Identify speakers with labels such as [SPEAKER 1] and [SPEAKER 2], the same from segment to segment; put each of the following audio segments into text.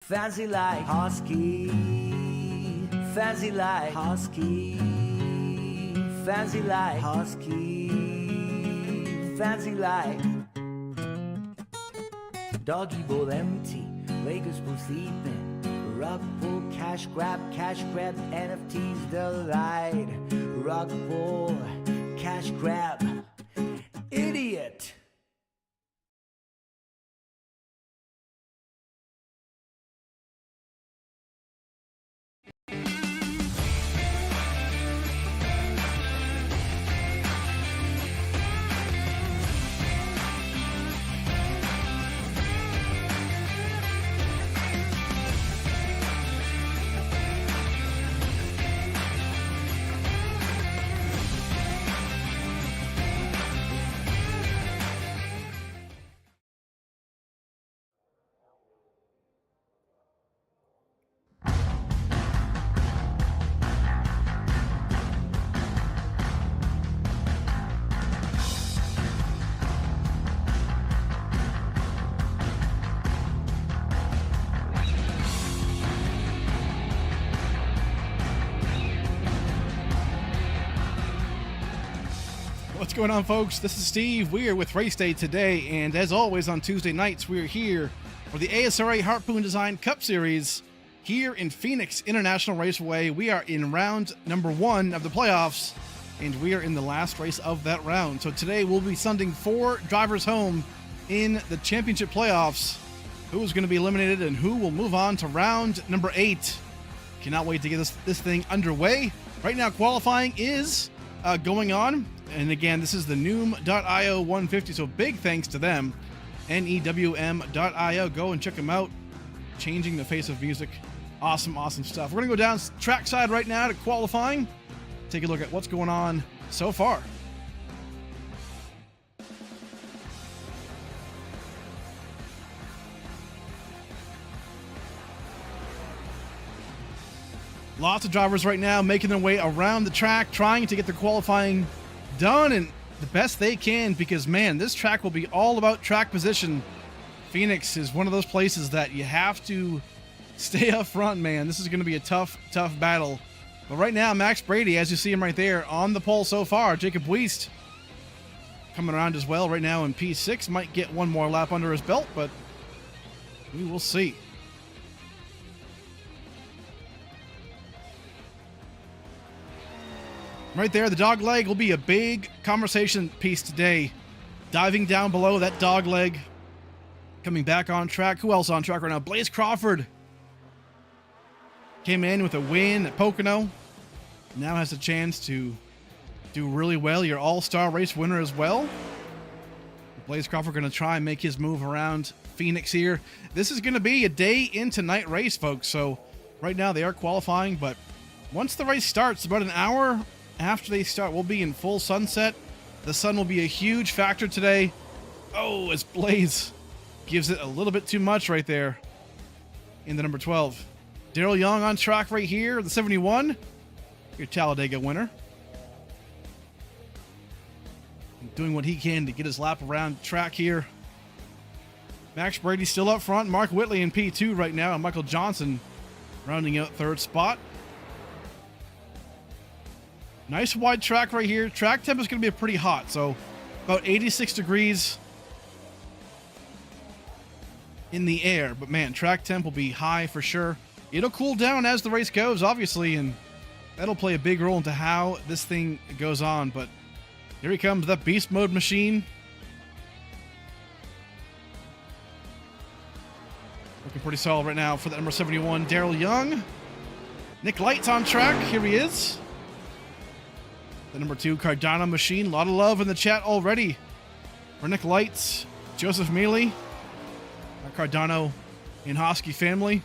[SPEAKER 1] Fancy like Husky, fancy like Husky, fancy like Husky, fancy like Doggy bowl empty, Lakers pool sleeping, rug pull, cash grab, NFTs delight, rug pull, cash grab, idiot.
[SPEAKER 2] What's going on, folks? This is Steve. We are with Race Day today, and as always on Tuesday nights, we are here for the ASRA Harpoon Design Cup Series here in Phoenix International Raceway. We are in round number 1 of the playoffs, and we are in the last race of that round. So today we'll be sending 4 drivers home in the championship playoffs. Who is going to be eliminated and who will move on to round number 8? Cannot wait to get this thing underway. Right now, qualifying is going on. And again, this is the Noom.io 150, so big thanks to them. NEWM.io. Go and check them out. Changing the face of music. Awesome, awesome stuff. We're going to go down trackside right now to qualifying. Take a look at what's going on so far. Lots of drivers right now making their way around the track, trying to get their qualifying done and the best they can, because man, this track will be all about track position. Phoenix is one of those places that you have to stay up front, man. This is going to be a tough battle. But right now, Max Brady, as you see him right there on the pole so far. Jacob Wiest coming around as well right now in P6. Might get one more lap under his belt, but we will see. Right there, the dog leg will be a big conversation piece today. Diving down below that dog leg. Coming back on track. Who else on track right now? Blaze Crawford came in with a win at Pocono. Now has a chance to do really well. Your all-star race winner as well. Blaze Crawford going to try and make his move around Phoenix here. This is going to be a day into night race, folks. So right now they are qualifying, but once the race starts, about an hour after they start, we'll be in full sunset. The sun will be a huge factor today. Oh, as Blaze gives it a little bit too much right there in the number 12. Daryl Young on track right here, the 71. Your Talladega winner. Doing what he can to get his lap around track here. Max Brady still up front. Mark Whitley in P2 right now, and Michael Johnson rounding out third spot. Nice wide track right here. Track temp is going to be pretty hot, so about 86 degrees in the air. But man, track temp will be high for sure. It'll cool down as the race goes, obviously, and that'll play a big role into how this thing goes on. But here he comes, that beast mode machine. Looking pretty solid right now for the number 71, Daryl Young. Nick Light's on track. Here he is. The number 2 Cardano machine. A lot of love in the chat already for Nick Lights, Joseph Mealy, our Cardano and Hosky family.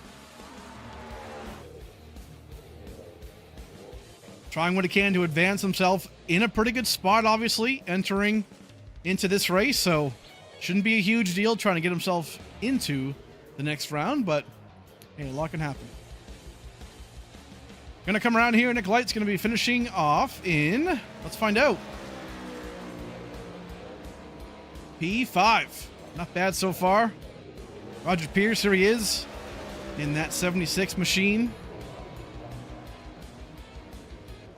[SPEAKER 2] Trying what he can to advance himself in a pretty good spot, obviously, entering into this race. So shouldn't be a huge deal trying to get himself into the next round, but hey, a lot can happen. Gonna come around here. Nick Light's gonna be finishing off in, let's find out, P5. Not bad so far. Roger Pierce, here he is. in that 76 machine.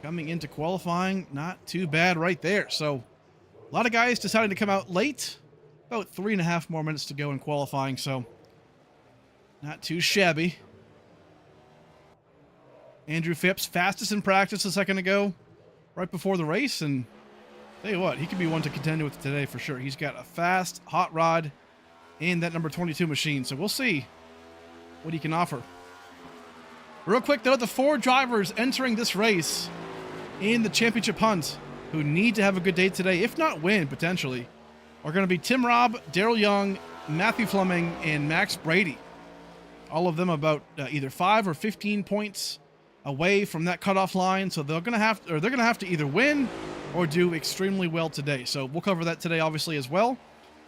[SPEAKER 2] Coming into qualifying, not too bad right there. So a lot of guys deciding to come out late. About 3.5 more minutes to go in qualifying, so not too shabby. Andrew Phipps, fastest in practice a second ago, right before the race, and tell you what, he could be one to contend with today for sure. He's got a fast, hot rod in that number 22 machine, so we'll see what he can offer. Real quick though, the 4 drivers entering this race in the championship hunt who need to have a good day today, if not win potentially, are going to be Tim Robb, Daryl Young, Matthew Fleming, and Max Brady. All of them about either 5 or 15 points away from that cutoff line, so they're going to have to either win or do extremely well today. So we'll cover that today, obviously, as well.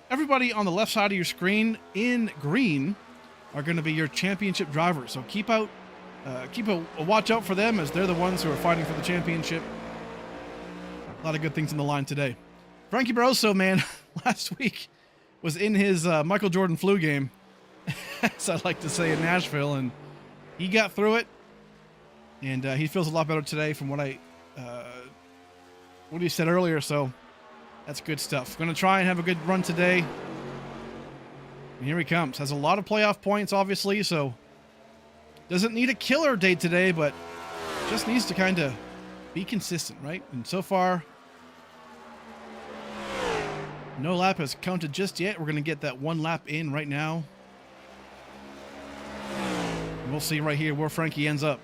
[SPEAKER 2] Everybody on the left side of your screen in green are going to be your championship drivers. So keep a watch out for them, as they're the ones who are fighting for the championship. A lot of good things in the line today. Frankie Barroso, man, last week was in his Michael Jordan flu game, as I like to say, in Nashville, and he got through it, and he feels a lot better today from what he said earlier, so that's good stuff. Going to try and have a good run today. And here he comes. Has a lot of playoff points, obviously, so doesn't need a killer day today, but just needs to kind of be consistent, right? And so far, no lap has counted just yet. We're going to get that 1 lap in right now. And we'll see right here where Frankie ends up.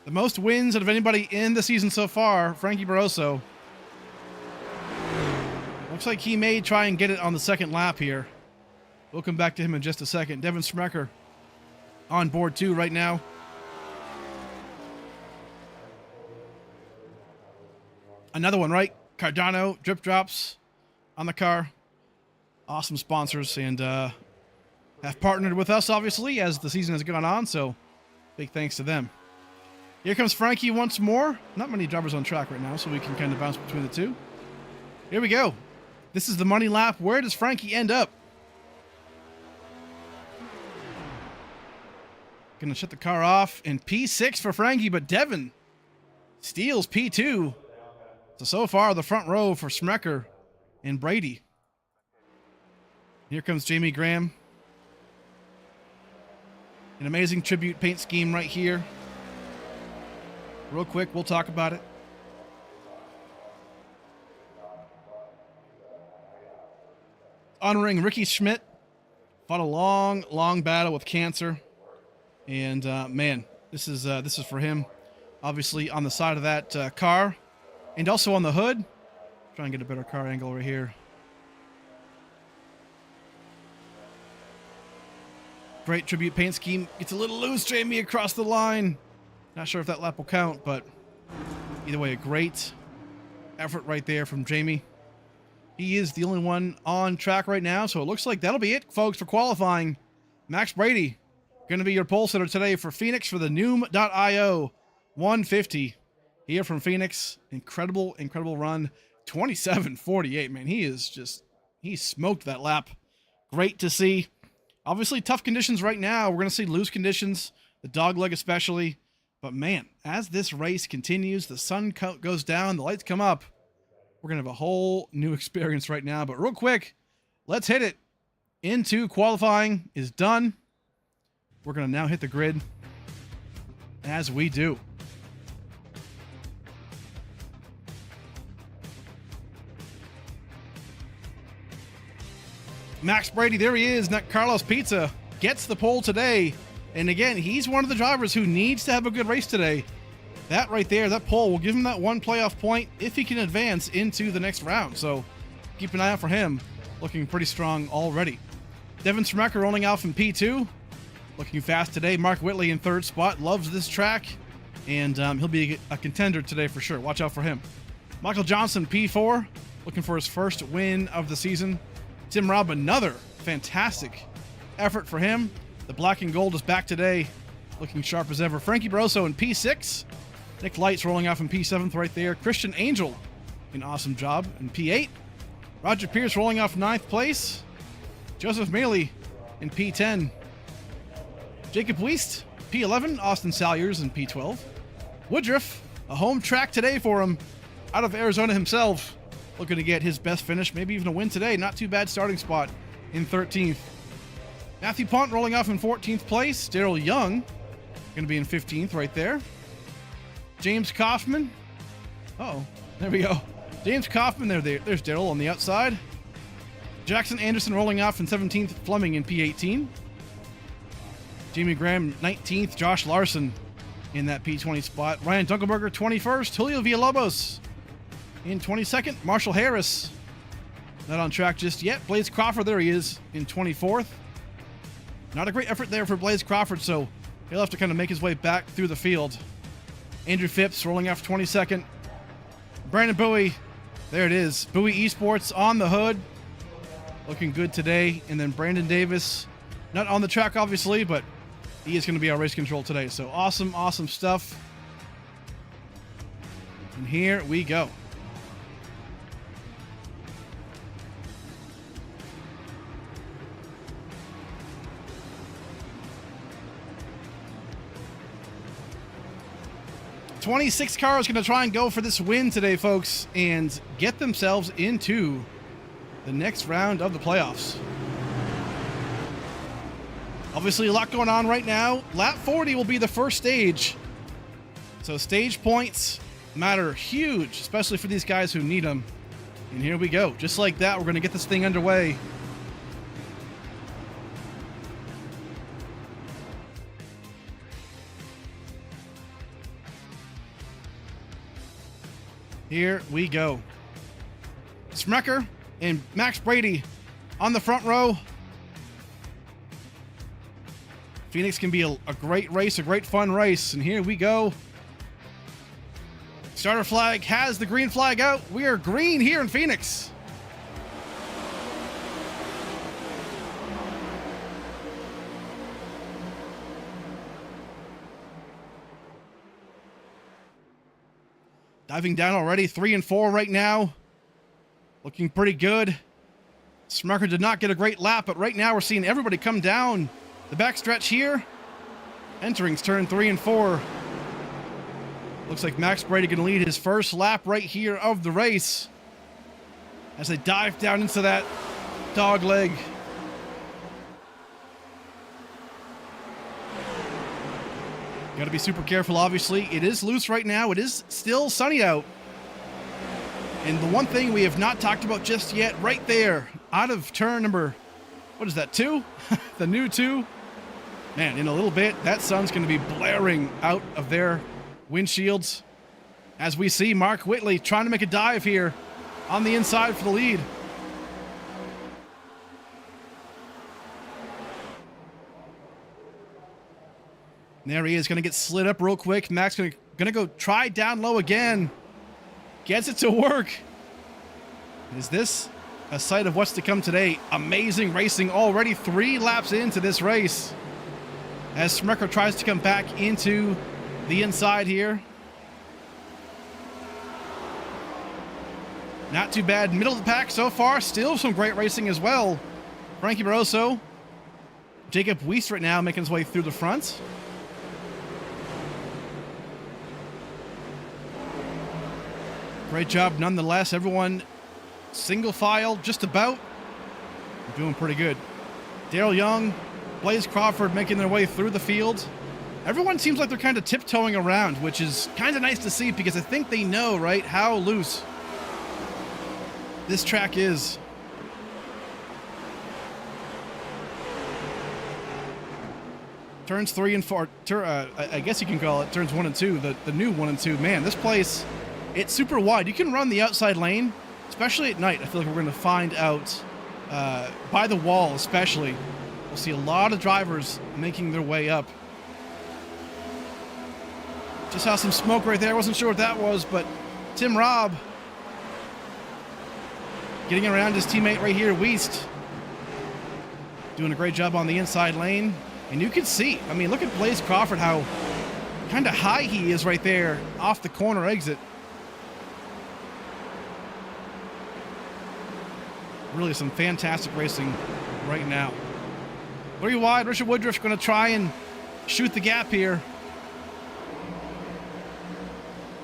[SPEAKER 2] The most wins out of anybody in the season so far, Frankie Barroso. Looks like he may try and get it on the 2nd lap here. We'll come back to him in just a second. Devin Smecker on board too right now. Another one, right? Cardano, Drip Drops on the car. Awesome sponsors, and have partnered with us, obviously, as the season has gone on, so big thanks to them. Here comes Frankie once more. Not many drivers on track right now, so we can kind of bounce between the two. Here we go. This is the money lap. Where does Frankie end up? Gonna shut the car off, and P6 for Frankie, but Devin steals P2. So far, the front row for Smecker and Brady. Here comes Jamie Graham. An amazing tribute paint scheme right here. Real quick, we'll talk about it. Honoring Ricky Schmidt. Fought a long battle with cancer. And man, this is for him. Obviously on the side of that car. And also on the hood. Try and get a better car angle right here. Great tribute paint scheme. Gets a little loose, Jamie, across the line. Not sure if that lap will count, but either way, a great effort right there from Jamie. He is the only one on track right now, so it looks like that'll be it, folks, for qualifying. Max Brady, going to be your pole sitter today for Phoenix for the Noom.io 150. Here from Phoenix. Incredible run. 27:48, man. He smoked that lap. Great to see. Obviously, tough conditions right now. We're going to see loose conditions, the dog leg especially. But man, as this race continues, the sun goes down, the lights come up. We're going to have a whole new experience right now. But real quick, let's hit it. Into qualifying is done. We're going to now hit the grid as we do. Max Brady, there he is. Carlos Pizza gets the pole today. And again, he's one of the drivers who needs to have a good race today. That right there, that pole will give him that 1 playoff point if he can advance into the next round. So keep an eye out for him. Looking pretty strong already. Devin Smecker rolling out from P2. Looking fast today. Mark Whitley in 3rd spot. Loves this track. And he'll be a contender today for sure. Watch out for him. Michael Johnson, P4. Looking for his first win of the season. Tim Robb, another fantastic effort for him. The black and gold is back today. Looking sharp as ever. Frankie Barroso in P6. Nick Light's rolling off in P7th right there. Christian Angel, an awesome job in P8. Roger Pierce rolling off 9th place. Joseph Maley in P10. Jacob Weist, P11. Austin Salyers in P12. Woodruff, a home track today for him, out of Arizona himself. Looking to get his best finish, maybe even a win today. Not too bad starting spot in 13th. Matthew Pont rolling off in 14th place. Daryl Young going to be in 15th right there. James Kaufman. Uh-oh, there we go. James Kaufman, there's Daryl on the outside. Jackson Anderson rolling off in 17th. Fleming in P18. Jamie Graham 19th. Josh Larson in that P20 spot. Ryan Dunkelberger 21st. Julio Villalobos in 22nd. Marshall Harris not on track just yet. Blaze Crawford, there he is in 24th. Not a great effort there for Blaze Crawford, so he'll have to kind of make his way back through the field. Andrew Phipps rolling off 22nd. Brandon Bowie, there it is. Bowie Esports on the hood. Looking good today. And then Brandon Davis, not on the track obviously, but he is going to be our race control today. So awesome, awesome stuff. And here we go. '26 car is going to try and go for this win today, folks, and get themselves into the next round of the playoffs. Obviously, a lot going on right now. Lap 40 will be the first stage. So stage points matter huge, especially for these guys who need them. And here we go. Just like that, we're going to get this thing underway. Here we go. Smecker and Max Brady on the front row. Phoenix can be a great race, a great fun race. And here we go. Starter flag has the green flag out. We are green here in Phoenix. Diving down already, 3 and 4 right now. Looking pretty good. Smucker did not get a great lap, but right now we're seeing everybody come down the backstretch here. Entering turn 3 and 4. Looks like Max Brady going to lead his first lap right here of the race as they dive down into that dog leg. Got to be super careful, obviously. It is loose right now. It is still sunny out. And the one thing we have not talked about just yet, right there, out of turn number, what is that, 2? The new 2. Man, in a little bit, that sun's going to be blaring out of their windshields. As we see Mark Whitley trying to make a dive here on the inside for the lead. There he is, going to get slid up real quick. Max going to go try down low again. Gets it to work. Is this a sight of what's to come today? Amazing racing already 3 laps into this race. As Smucker tries to come back into the inside here. Not too bad. Middle of the pack so far. Still some great racing as well. Frankie Barroso. Jacob Weist right now making his way through the front. Great job nonetheless. Everyone single file, just about. They're doing pretty good. Daryl Young, Blaze Crawford making their way through the field. Everyone seems like they're kind of tiptoeing around, which is kind of nice to see because I think they know, right, how loose this track is. Turns 3 and 4, I guess you can call it turns 1 and 2, the new 1 and 2. Man, this place, it's super wide. You can run the outside lane, especially at night. I feel like we're going to find out by the wall especially. We'll see a lot of drivers making their way up. Just saw some smoke right there. Wasn't sure what that was, but Tim Robb getting around his teammate right here, Weist. Doing a great job on the inside lane. And you can see, I mean, look at Blaze Crawford, how kind of high he is right there off the corner exit. Really some fantastic racing right now. 3 wide, Richard Woodruff going to try and shoot the gap here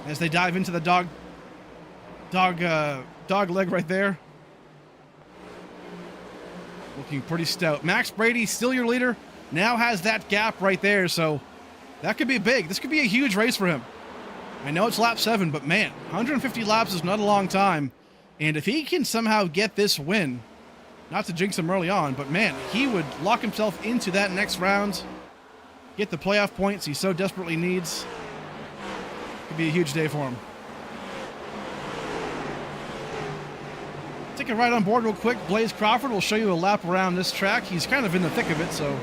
[SPEAKER 2] as they dive into the dog leg right there. Looking pretty stout. Max Brady, still your leader, now has that gap right there, so that could be big. This could be a huge race for him. I know it's lap 7, but man, 150 laps is not a long time. And if he can somehow get this win, not to jinx him early on, but man, he would lock himself into that next round, get the playoff points he so desperately needs. Could be a huge day for him. Take a ride on board real quick. Blaze Crawford will show you a lap around this track. He's kind of in the thick of it, so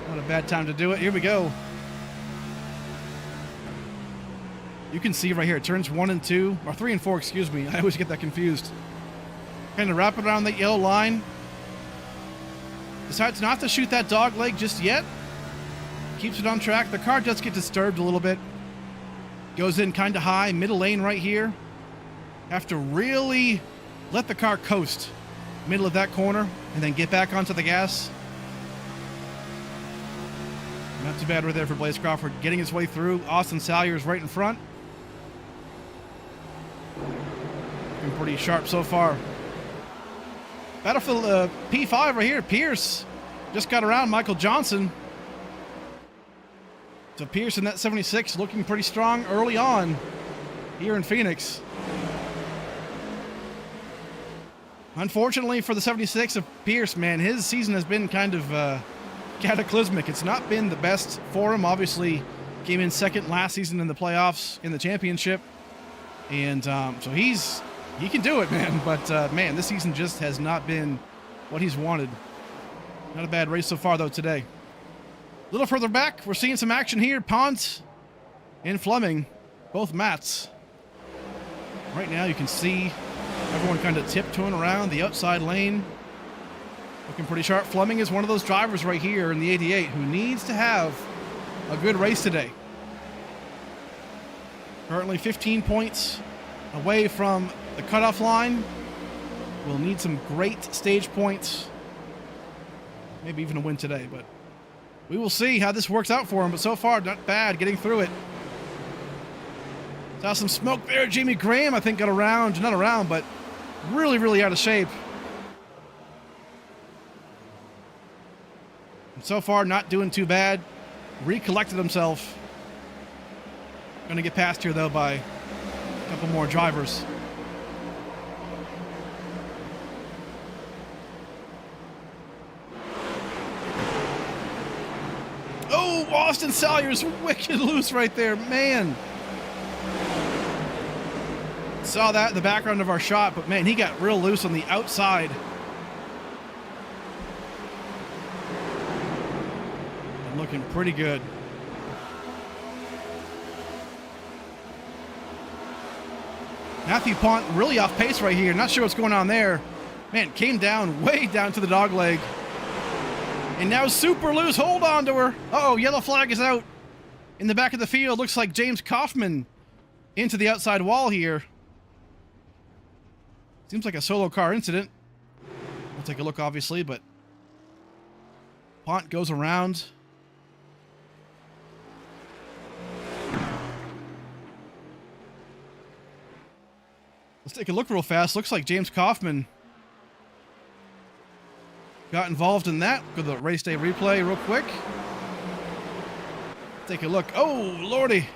[SPEAKER 2] not a bad time to do it. Here we go. You can see right here, turns 1 and 2, or 3 and 4, excuse me. I always get that confused. Kind of wrap it around the yellow line. Decides not to shoot that dog leg just yet. Keeps it on track. The car does get disturbed a little bit. Goes in kind of high, middle lane right here. Have to really let the car coast middle of that corner and then get back onto the gas. Not too bad right there for Blaze Crawford. Getting his way through. Austin Salyers right in front. Looking pretty sharp so far. Battlefield P5 right here. Pierce just got around Michael Johnson. So Pierce in that 76 looking pretty strong early on here in Phoenix. Unfortunately for the 76 of Pierce, man, his season has been kind of cataclysmic. It's not been the best for him. Obviously, came in second last season in the playoffs in the championship. And so he can do it, man. But, man, this season just has not been what he's wanted. Not a bad race so far, though, today. A little further back, we're seeing some action here. Pont and Fleming, both mats. Right now, you can see everyone kind of tiptoeing around the outside lane. Looking pretty sharp. Fleming is one of those drivers right here in the 88 who needs to have a good race today. Currently 15 points away from the cutoff line. Will need some great stage points. Maybe even a win today, but we will see how this works out for him. But so far, not bad getting through it. Saw some smoke there. Jamie Graham, I think, got around. Not around, but really, really out of shape. And so far, not doing too bad. Recollected himself. Going to get past here, though, by a couple more drivers. Oh, Austin Salyers wicked loose right there, man. Saw that in the background of our shot, but man, he got real loose on the outside. And looking pretty good. Matthew Pont really off pace right here. Not sure what's going on there. Man, came down, way down to the dog leg. And now super loose. Hold on to her. Uh-oh, yellow flag is out. In the back of the field, looks like James Kaufman into the outside wall here. Seems like a solo car incident. We'll take a look, obviously, but Pont goes around. Let's take a look real fast. Looks like James Kaufman got involved in that. Go to the race day replay real quick. Take a look. Oh, lordy.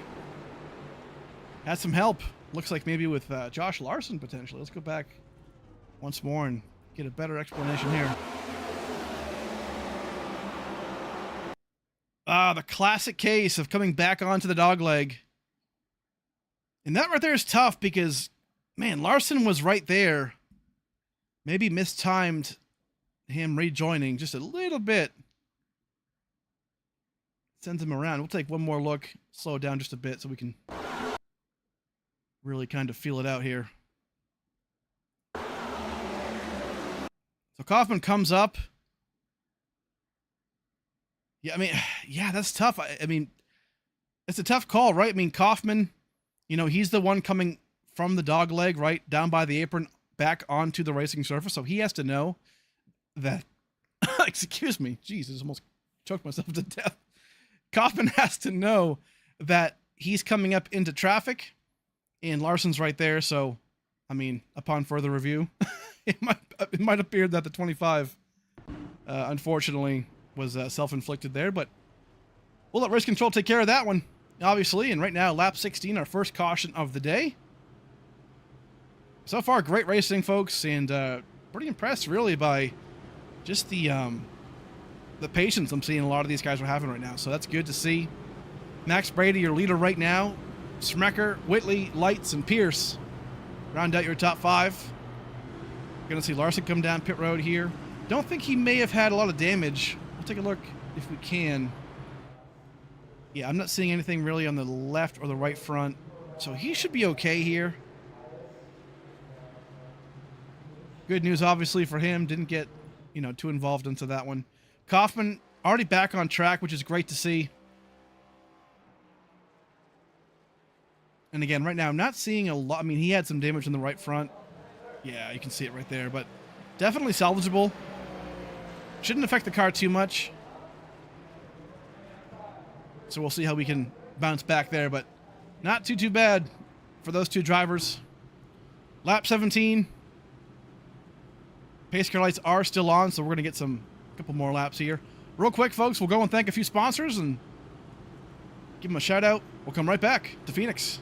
[SPEAKER 2] Had some help. Looks like maybe with Josh Larson, potentially. Let's go back once more and get a better explanation here. The classic case of coming back onto the dog leg. And that right there is tough because, man, Larson was right there. Maybe mistimed him rejoining just a little bit. Sends him around. We'll take one more look, slow it down just a bit so we can really kind of feel it out here. So Kaufman comes up. Yeah, I mean, yeah, that's tough. I mean, it's a tough call, right? I mean, Kaufman, you know, he's the one coming from the dog leg, right, down by the apron, back onto the racing surface. So he has to know that, excuse me, Jesus, almost choked myself to death. Kaufman has to know that he's coming up into traffic, and Larson's right there. So, I mean, upon further review, it might appear that the 25, unfortunately, was self-inflicted there. But we'll let race control take care of that one, obviously. And right now, lap 16, our first caution of the day. So far, great racing, folks, and pretty impressed, really, by just the patience I'm seeing a lot of these guys are having right now. So that's good to see. Max Brady, your leader right now. Smecker, Whitley, Lights, and Pierce round out your top 5. Going to see Larson come down pit road here. Don't think he may have had a lot of damage. We'll take a look if we can. Yeah, I'm not seeing anything really on the left or the right front. So he should be okay here. Good news, obviously, for him. Didn't get, too involved into that one. Kaufman already back on track, which is great to see. And again, right now, I'm not seeing a lot. I mean, he had some damage in the right front. Yeah, you can see it right there, but definitely salvageable. Shouldn't affect the car too much. So we'll see how we can bounce back there, but not too bad for those two drivers. Lap 17. Pace car lights are still on, so we're going to get a couple more laps here. Real quick, folks, we'll go and thank a few sponsors and give them a shout out. We'll come right back to Phoenix.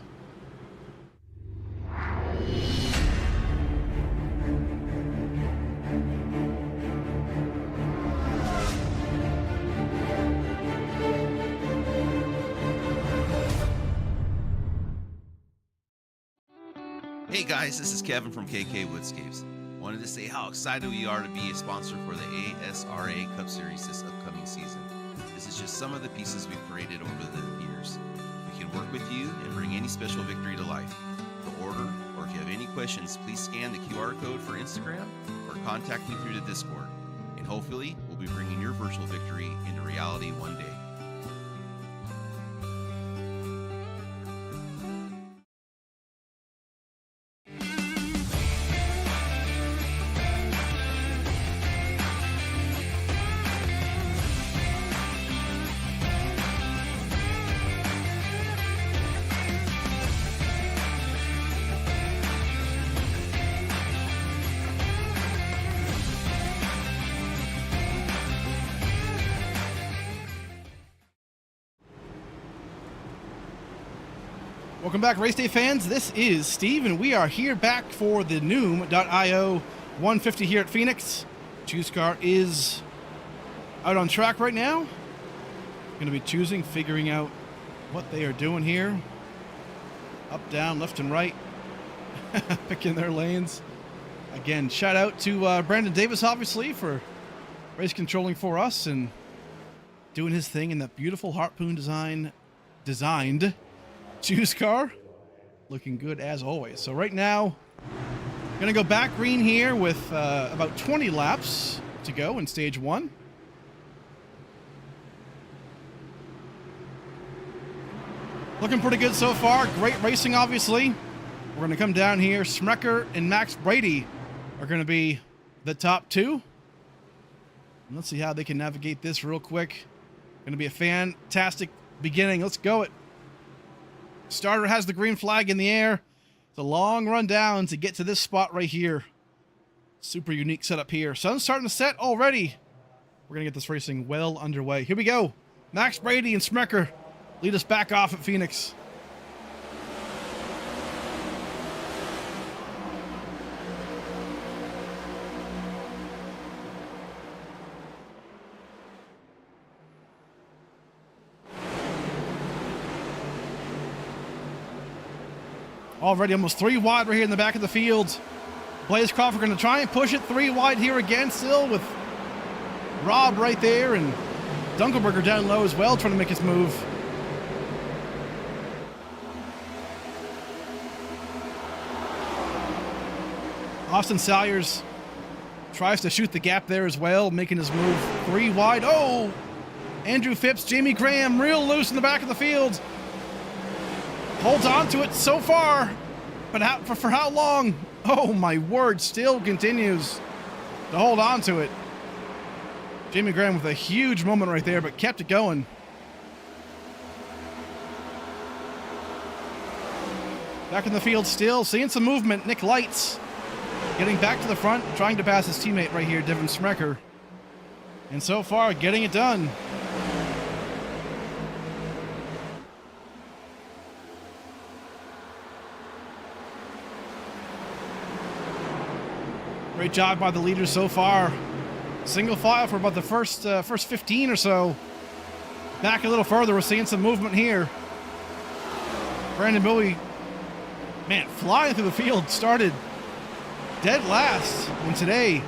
[SPEAKER 3] Hey guys, this is Kevin from KK Woodscapes. Wanted to say how excited we are to be a sponsor for the ASRA Cup Series this upcoming season. This is just some of the pieces we've created over the years. We can work with you and bring any special victory to life. To order, or if you have any questions, please scan the QR code for Instagram or contact me through the Discord. And hopefully, we'll be bringing your virtual victory into reality one day.
[SPEAKER 2] Welcome back, Race Day fans. This is Steve, and we are here back for the Noom.io 150 here at Phoenix. Choose car is out on track right now. Going to be figuring out what they are doing here. Up, down, left, and right. Picking their lanes. Again, shout out to Brandon Davis, obviously, for race controlling for us and doing his thing in that beautiful Harpoon designed choose car. Looking good as always. So right now, gonna go back green here with about 20 laps to go in stage 1. Looking pretty good so far. Great racing, obviously. We're gonna come down here. Smecker and Max Brady are gonna be the top 2. And let's see how they can navigate this real quick. Gonna be a fantastic beginning. Let's go it. Starter has the green flag in the air. It's a long run down to get to this spot right here. Super unique setup here. Sun's starting to set already. We're going to get this racing well underway. Here we go. Max Brady and Smecker lead us back off at Phoenix. Already almost 3 wide right here in the back of the field. Blaze Crawford going to try and push it 3 wide here again, still with Rob right there, and Dunkelberger down low as well, trying to make his move. Austin Salyers tries to shoot the gap there as well, making his move 3 wide. Oh! Andrew Phipps, Jamie Graham, real loose in the back of the field. Holds on to it so far, but for how long? Oh my word, still continues to hold on to it. Jamie Graham with a huge moment right there, but kept it going. Back in the field still, seeing some movement. Nick Lights getting back to the front, trying to pass his teammate right here, Devin Smecker. And so far, getting it done. Great job by the leaders so far. Single file for about the first 15 or so. Back a little further, we're seeing some movement here. Brandon Bowie, man, flying through the field, started dead last, and today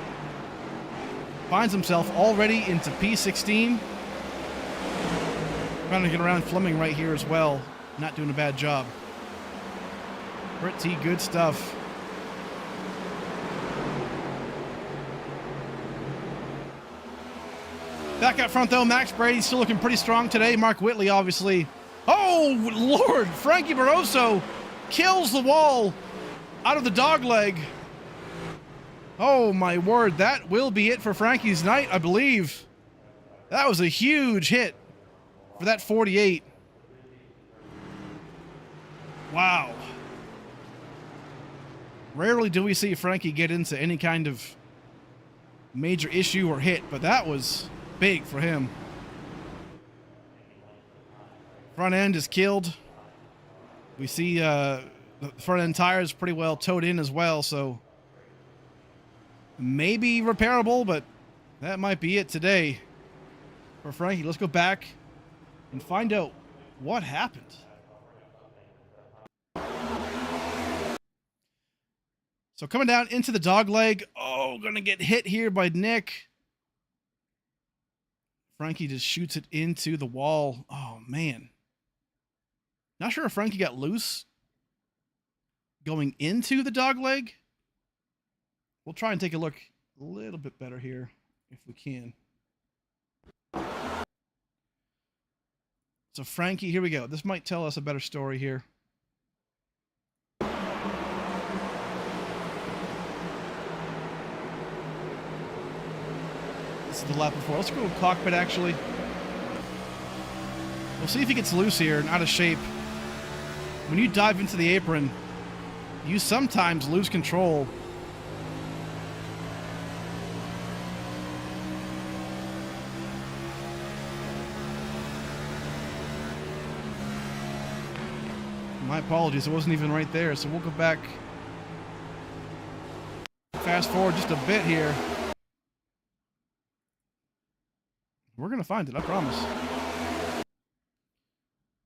[SPEAKER 2] finds himself already into P16. Trying to get around Fleming right here as well. Not doing a bad job. Pretty good stuff. Back up front, though, Max Brady still looking pretty strong today. Mark Whitley, obviously. Oh, Lord! Frankie Barroso kills the wall out of the dog leg. Oh, my word. That will be it for Frankie's night, I believe. That was a huge hit for that 48. Wow. Rarely do we see Frankie get into any kind of major issue or hit, but that was big for him. Front end is killed. We see the front end tires pretty well towed in as well, so maybe repairable, but that might be it today for Frankie. Let's go back and find out what happened. So coming down into the dog leg. Oh, gonna get hit here by Nick. Frankie just shoots it into the wall. Oh, man. Not sure if Frankie got loose going into the dog leg. We'll try and take a look a little bit better here if we can. So Frankie, here we go. This might tell us a better story here. This is the lap before. Let's go to cockpit, actually. We'll see if he gets loose here and out of shape. When you dive into the apron, you sometimes lose control. My apologies, it wasn't even right there, so we'll go back. Fast forward just a bit here. We're going to find it, I promise.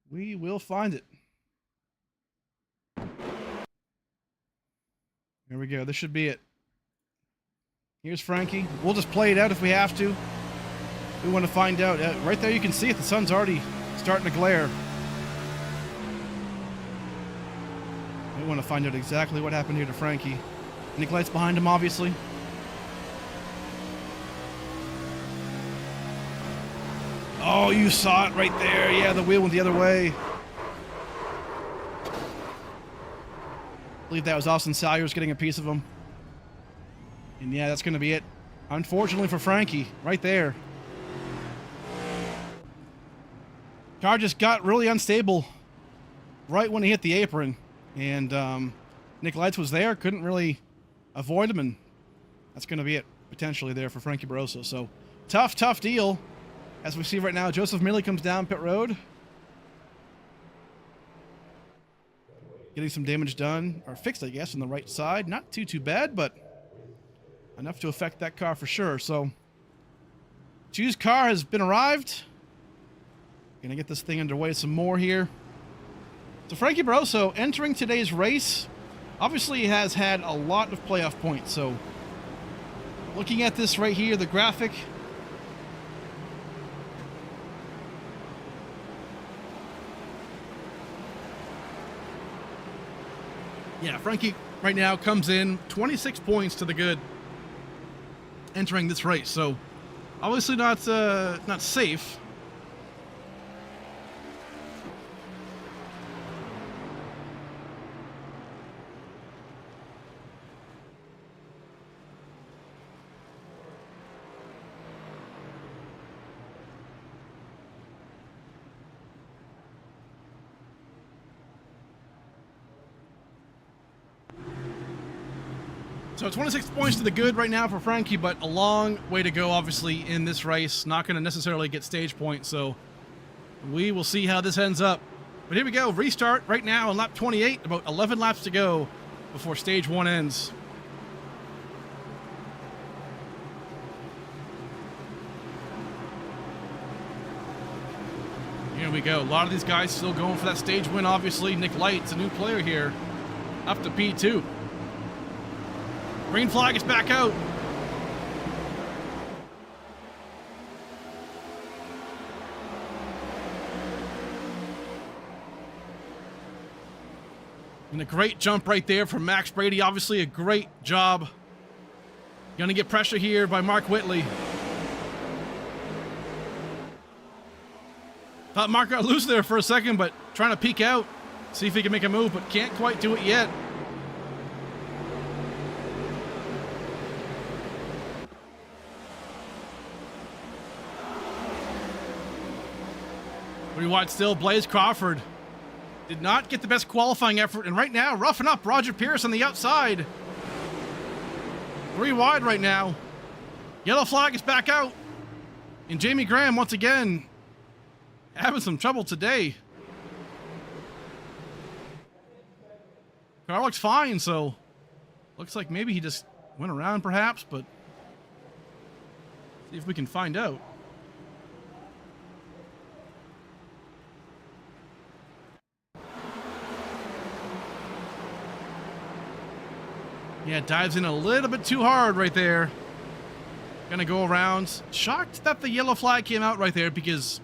[SPEAKER 2] We will find it. There we go. This should be it. Here's Frankie. We'll just play it out if we have to. We want to find out. Right there you can see it. The sun's already starting to glare. We want to find out exactly what happened here to Frankie. Nick Light's behind him, obviously. Oh, you saw it right there. Yeah, the wheel went the other way. I believe that was Austin Salyers getting a piece of him. And yeah, that's going to be it. Unfortunately for Frankie, right there. Car just got really unstable right when he hit the apron. And Nick Lights was there, couldn't really avoid him. And that's going to be it, potentially, there for Frankie Barroso. So, tough deal. As we see right now, Joseph Milley comes down pit road. Getting some damage done, or fixed, I guess, on the right side. Not too bad, but enough to affect that car for sure. So, Chu's car has been arrived. Gonna get this thing underway some more here. So Frankie Barroso entering today's race, obviously has had a lot of playoff points. So, looking at this right here, the graphic. Yeah, Frankie right now comes in 26 points to the good entering this race. So obviously not safe. So 26 points to the good right now for Frankie, but a long way to go, obviously, in this race. Not going to necessarily get stage points, so we will see how this ends up. But here we go. Restart right now on lap 28. About 11 laps to go before stage 1 ends. Here we go. A lot of these guys still going for that stage win, obviously. Nick Light's a new player here, up to P2. Green flag is back out. And a great jump right there from Max Brady. Obviously a great job. Gonna get pressure here by Mark Whitley. Thought Mark got loose there for a second, but trying to peek out. See if he can make a move, but can't quite do it yet. Pretty wide still, Blaze Crawford. Did not get the best qualifying effort, and right now, roughing up Roger Pierce on the outside. 3 wide right now. Yellow flag is back out. And Jamie Graham, once again, having some trouble today. Car looks fine, so looks like maybe he just went around perhaps, but see if we can find out. Yeah, dives in a little bit too hard right there. Gonna go around. Shocked that the yellow flag came out right there because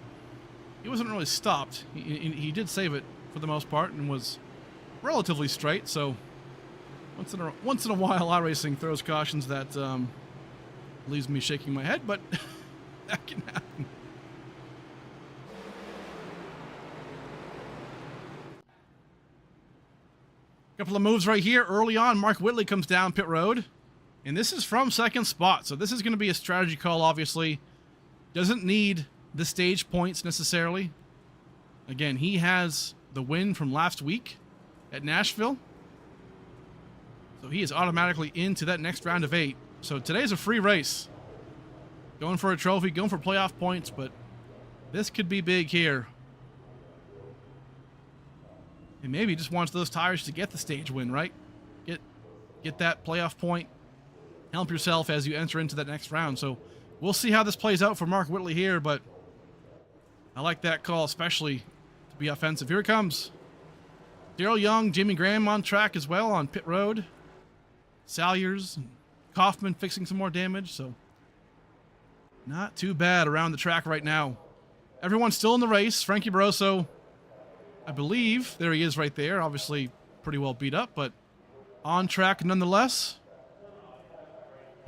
[SPEAKER 2] he wasn't really stopped. He did save it for the most part and was relatively straight. So once in a while, iRacing throws cautions that leaves me shaking my head, but that can happen. Couple of moves right here. Early on, Mark Whitley comes down pit road. And this is from second spot. So this is going to be a strategy call, obviously. Doesn't need the stage points necessarily. Again, he has the win from last week at Nashville. So he is automatically into that next round of 8. So today's a free race. Going for a trophy, going for playoff points, but this could be big here. And maybe he just wants those tires to get the stage win, right? Get that playoff point. Help yourself as you enter into that next round. So we'll see how this plays out for Mark Whitley here, but I like that call, especially to be offensive. Here it comes. Daryl Young, Jimmy Graham on track as well on pit road. Salyers, and Kaufman fixing some more damage, so not too bad around the track right now. Everyone's still in the race. Frankie Barroso, I believe, there he is right there. Obviously pretty well beat up, but on track nonetheless.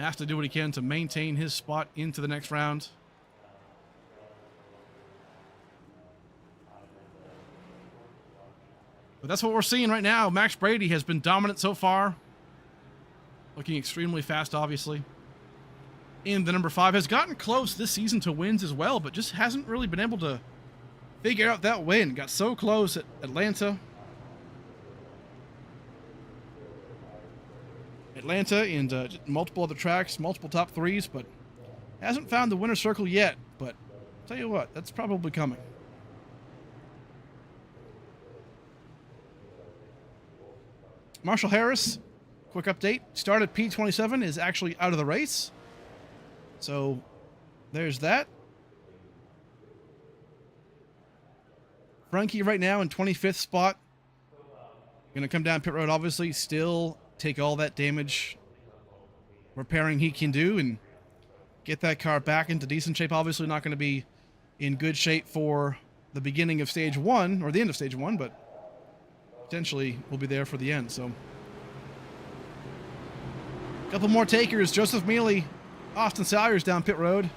[SPEAKER 2] Has to do what he can to maintain his spot into the next round. But that's what we're seeing right now. Max Brady has been dominant so far. Looking extremely fast, obviously. And the number 5 has gotten close this season to wins as well, but just hasn't really been able to figure out that win. Got so close at Atlanta. And multiple other tracks, multiple top 3s, but hasn't found the winner's circle yet. But I'll tell you what, that's probably coming. Marshall Harris, quick update. Started P27, is actually out of the race. So there's that. Frankie right now in 25th spot. Going to come down pit road, obviously. Still take all that damage repairing he can do and get that car back into decent shape. Obviously not going to be in good shape for the beginning of stage 1 or the end of stage 1, but potentially will be there for the end. So a couple more takers. Joseph Mealy, Austin Salyers down pit road.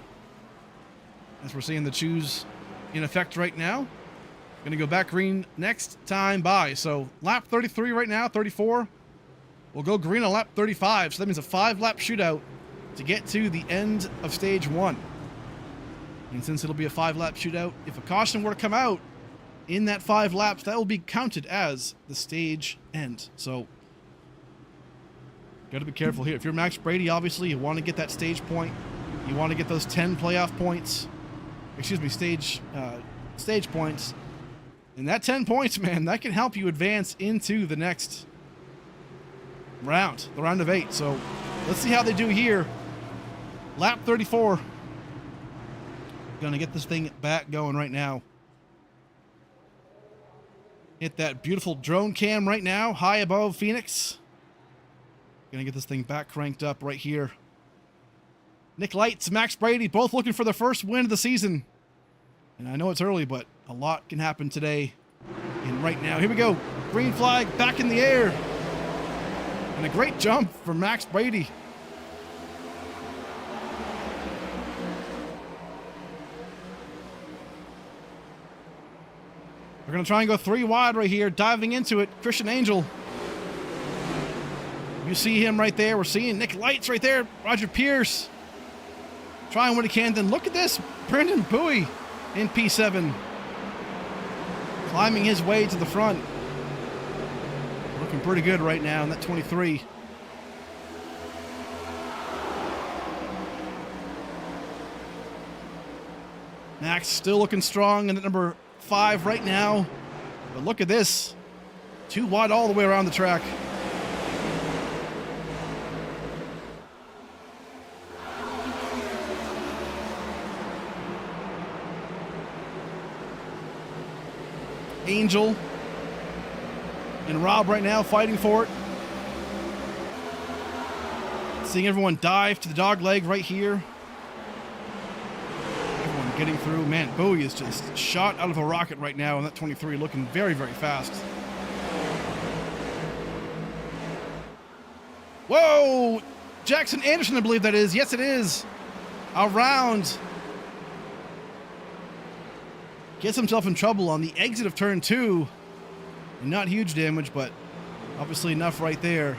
[SPEAKER 2] As we're seeing the choose in effect right now. Going to go back green next time by. So lap 33 right now, 34. We'll go green on lap 35. So that means a 5-lap shootout to get to the end of stage 1. And since it'll be a 5-lap shootout, if a caution were to come out in that 5 laps, that will be counted as the stage end. So Got to be careful here. If you're Max Brady, obviously you want to get that stage point. You want to get those 10 playoff points. Excuse me, stage points. And that 10 points, man, that can help you advance into the next round, the round of 8. So let's see how they do here. Lap 34. Gonna get this thing back going right now. Hit that beautiful drone cam right now, high above Phoenix. Gonna get this thing back cranked up right here. Nick Lights, Max Brady, both looking for their first win of the season. And I know it's early, but a lot can happen today. And right now, here we go. Green flag back in the air. And a great jump from Max Brady. We're going to try and go 3 wide right here, diving into it. Christian Angel. You see him right there. We're seeing Nick Lights right there. Roger Pierce. Trying what he can. Then look at this. Brendan Bowie in P7. Climbing his way to the front. Looking pretty good right now in that 23. Max still looking strong in at number 5 right now. But look at this. 2 wide all the way around the track. Angel and Rob right now fighting for it. Seeing everyone dive to the dog leg right here. Everyone getting through. Man, Bowie is just shot out of a rocket right now in that 23, looking very, very fast. Whoa! Jackson Anderson, I believe that is. Yes, it is. Around. Gets himself in trouble on the exit of turn 2. And not huge damage, but obviously enough right there.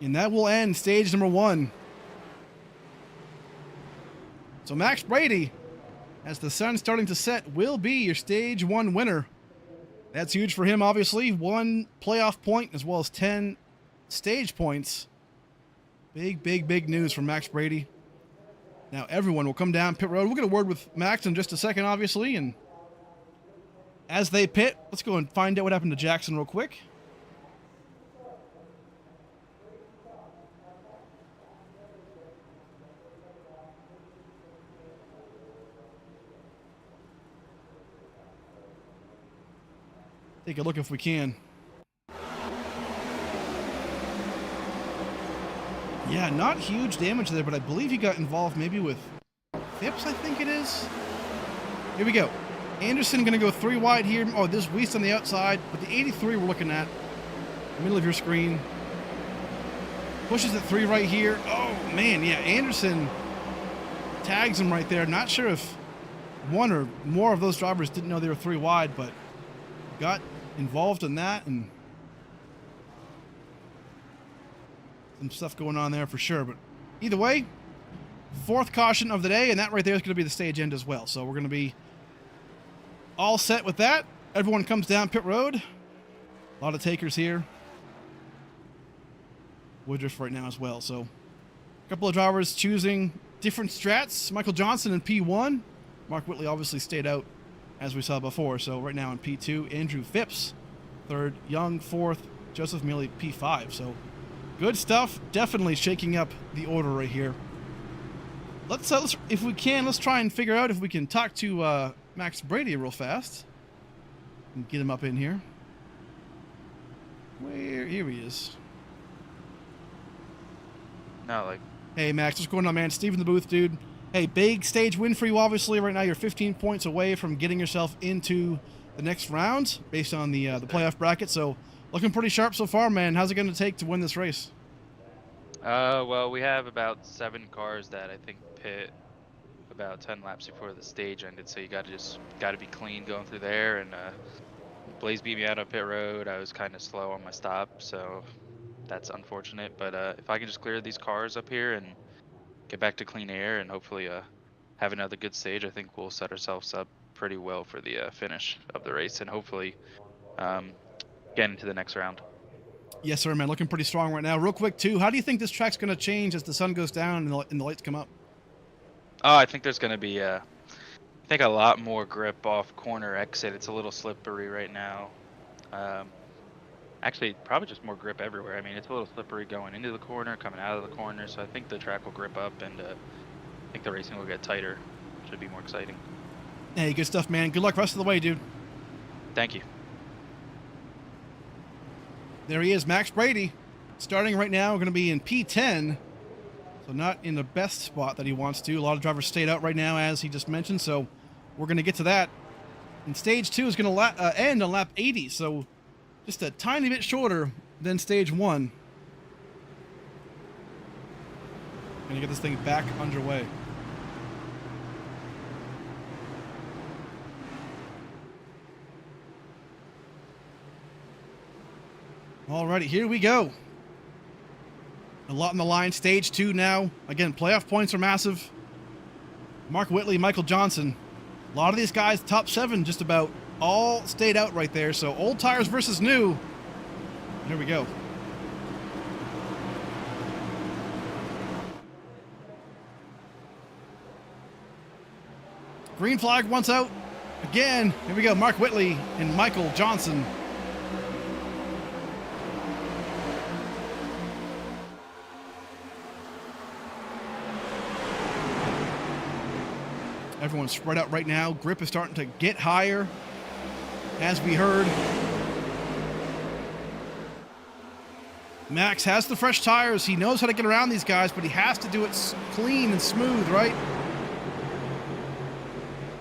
[SPEAKER 2] And that will end stage number 1. So Max Brady, as the sun's starting to set, will be your stage 1 winner. That's huge for him, obviously. 1 playoff point as well as 10 stage points. Big, big, big news from Max Brady. Now everyone will come down pit road. We'll get a word with Max in just a second, obviously. And as they pit, let's go and find out what happened to Jackson real quick. Take a look if we can. Yeah, not huge damage there, but I believe he got involved maybe with Phipps, I think it is. Here we go. Anderson going to go 3 wide here. Oh, there's Weiss on the outside, but the 83 we're looking at. Middle of your screen. Pushes at 3 right here. Oh, man, yeah, Anderson tags him right there. Not sure if one or more of those drivers didn't know they were 3 wide, but got involved in that, and some stuff going on there for sure. But either way, 4th caution of the day, and that right there is going to be the stage end as well. So we're going to be all set with that. Everyone comes down pit road. A lot of takers here. Woodruff right now as well. So a couple of drivers choosing different strats. Michael Johnson in P1. Mark Whitley obviously stayed out, as we saw before. So right now in P2, Andrew Phipps, 3rd, Young 4th, Joseph Mealy P5. So good stuff. Definitely shaking up the order right here. Let's if we can, let's try and figure out if we can talk to Max Brady real fast and get him up in here. Here he is.
[SPEAKER 4] No, like.
[SPEAKER 2] Hey Max, what's going on, man? Steve in the booth, dude. Hey, big stage win for you, obviously. Right now, you're 15 points away from getting yourself into the next round based on the playoff bracket. So, looking pretty sharp so far, man. How's it going to take to win this race?
[SPEAKER 4] Well, we have about 7 cars that I think pit about 10 laps before the stage ended. So you got to be clean going through there. And Blaze beat me out on pit road. I was kind of slow on my stop, so that's unfortunate. But if I can just clear these cars up here and get back to clean air and hopefully have another good stage, I think we'll set ourselves up pretty well for the finish of the race and hopefully get into the next round.
[SPEAKER 2] Yes, sir, man. Looking pretty strong right now. Real quick, too, how do you think this track's going to change as the sun goes down and the lights come up?
[SPEAKER 4] Oh, I think there's going to be, I think a lot more grip off corner exit. It's a little slippery right now. Actually, probably just more grip everywhere. I mean, it's a little slippery going into the corner, coming out of the corner. So I think the track will grip up, and I think the racing will get tighter. Should be more exciting.
[SPEAKER 2] Hey, good stuff, man. Good luck rest of the way, dude.
[SPEAKER 4] Thank you.
[SPEAKER 2] There he is, Max Brady. Starting right now, going to be in P10. So not in the best spot that he wants to. A lot of drivers stayed out right now, as he just mentioned. So we're going to get to that. And stage 2 is going to end on lap 80. So just a tiny bit shorter than stage 1. Going to get this thing back underway. Alrighty, here we go. A lot on the line. Stage 2 now. Again, playoff points are massive. Mark Whitley, Michael Johnson. A lot of these guys, top 7 just about, all stayed out right there. So old tires versus new. Here we go. Green flag once out. Again, here we go. Mark Whitley and Michael Johnson. Everyone's spread out right now. Grip is starting to get higher, as we heard. Max has the fresh tires. He knows how to get around these guys, but he has to do it clean and smooth, right?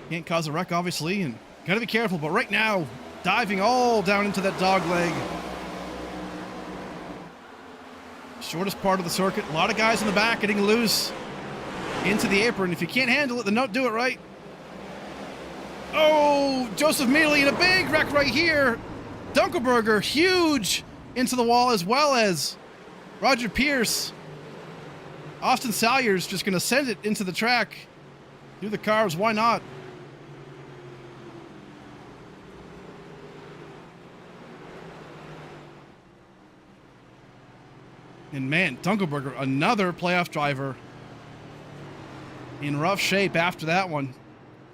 [SPEAKER 2] Can't cause a wreck, obviously, and gotta be careful. But right now, diving all down into that dog leg. Shortest part of the circuit. A lot of guys in the back getting loose into the apron. If you can't handle it, then don't do it, right? Oh, Joseph Mealy in a big wreck right here. Dunkelberger, huge into the wall, as well as Roger Pierce. Austin Salyers just going to send it into the track. Through the cars, why not? And man, Dunkelberger, another playoff driver, in rough shape after that one.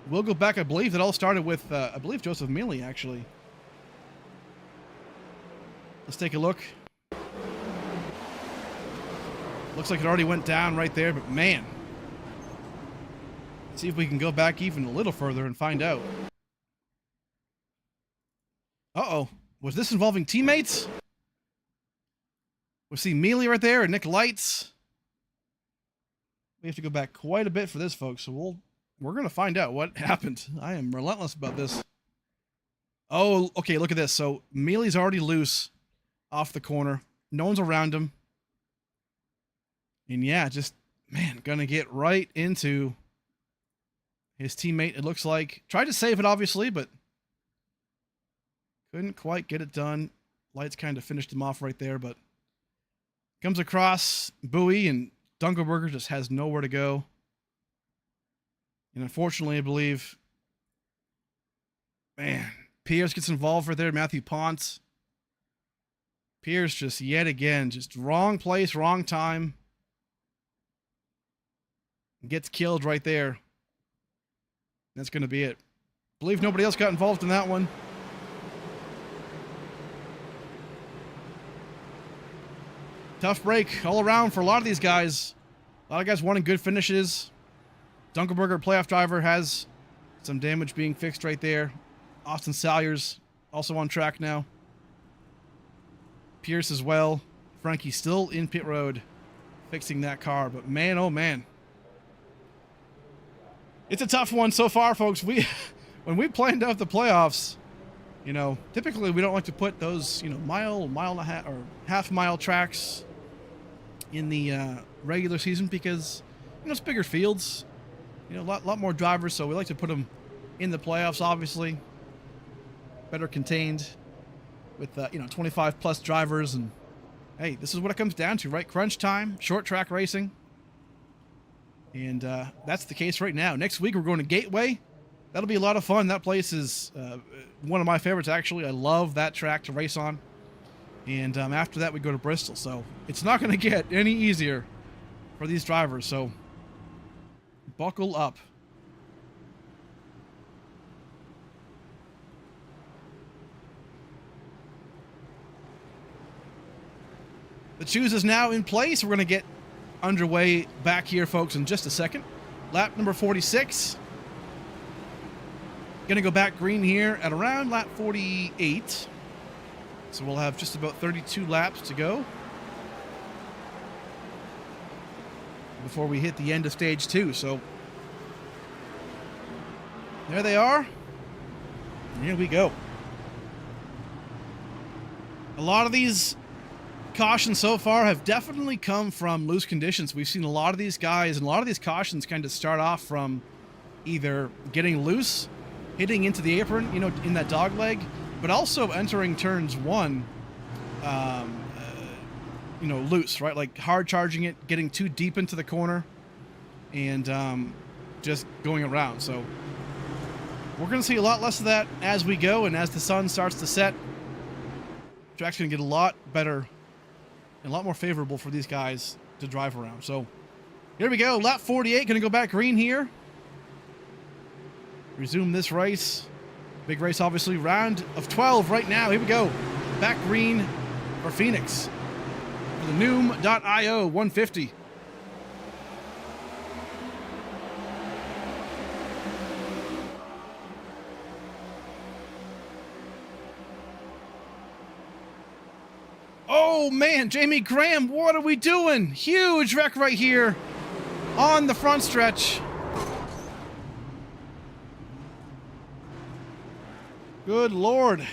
[SPEAKER 2] We'll go back. I believe that all started with, I believe, Joseph Mealy, actually. Let's take a look. Looks like it already went down right there, but man. Let's see if we can go back even a little further and find out. Uh-oh. Was this involving teammates? We see Mealy right there and Nick Lights. We have to go back quite a bit for this, folks, so we're going to find out what happened. I am relentless about this. Oh, okay, look at this. So Mealy's already loose off the corner. No one's around him. And yeah, just, man, going to get right into his teammate, it looks like. Tried to save it, obviously, but couldn't quite get it done. Lights kind of finished him off right there, but comes across Bowie, and Dunkelberger just has nowhere to go. And unfortunately, I believe, man, Pierce gets involved right there. Matthew Ponce. Pierce just yet again, just wrong place, wrong time. Gets killed right there. That's going to be it. I believe nobody else got involved in that one. Tough break all around for a lot of these guys. A lot of guys wanting good finishes. Dunkelberger, playoff driver, has some damage being fixed right there. Austin Salyers also on track now. Pierce as well. Frankie still in pit road fixing that car. But man, oh man. It's a tough one so far, folks. When we planned out the playoffs, you know, typically we don't like to put those, you know, mile and a half, or half-mile tracks in the regular season because, you know, it's bigger fields, you know, a lot more drivers, so we like to put them in the playoffs, obviously. Better contained with, you know, 25 plus drivers, and hey, this is what it comes down to, right? Crunch time, short track racing. And that's the case right now. Next week we're going to Gateway. That'll be a lot of fun. That place is one of my favorites, actually. I love that track to race on. And after that, we go to Bristol. So it's not going to get any easier for these drivers. So buckle up. The choose is now in place. We're going to get underway back here, folks, in just a second. Lap number 46. Going to go back green here at around lap 48. So we'll have just about 32 laps to go before we hit the end of stage 2. So there they are. And here we go. A lot of these cautions so far have definitely come from loose conditions. We've seen a lot of these guys and a lot of these cautions kind of start off from either getting loose, hitting into the apron, you know, in that dog leg, but also entering turns 1, you know, loose, right? Like hard charging it, getting too deep into the corner, and just going around. So we're going to see a lot less of that as we go, and as the sun starts to set, the track's going to get a lot better and a lot more favorable for these guys to drive around. So here we go, lap 48, going to go back green here. Resume this race. Big race, obviously. Round of 12 right now. Here we go. Back green for Phoenix. For the Noom.io 150. Oh, man. Jamie Graham, what are we doing? Huge wreck right here on the front stretch. Good Lord.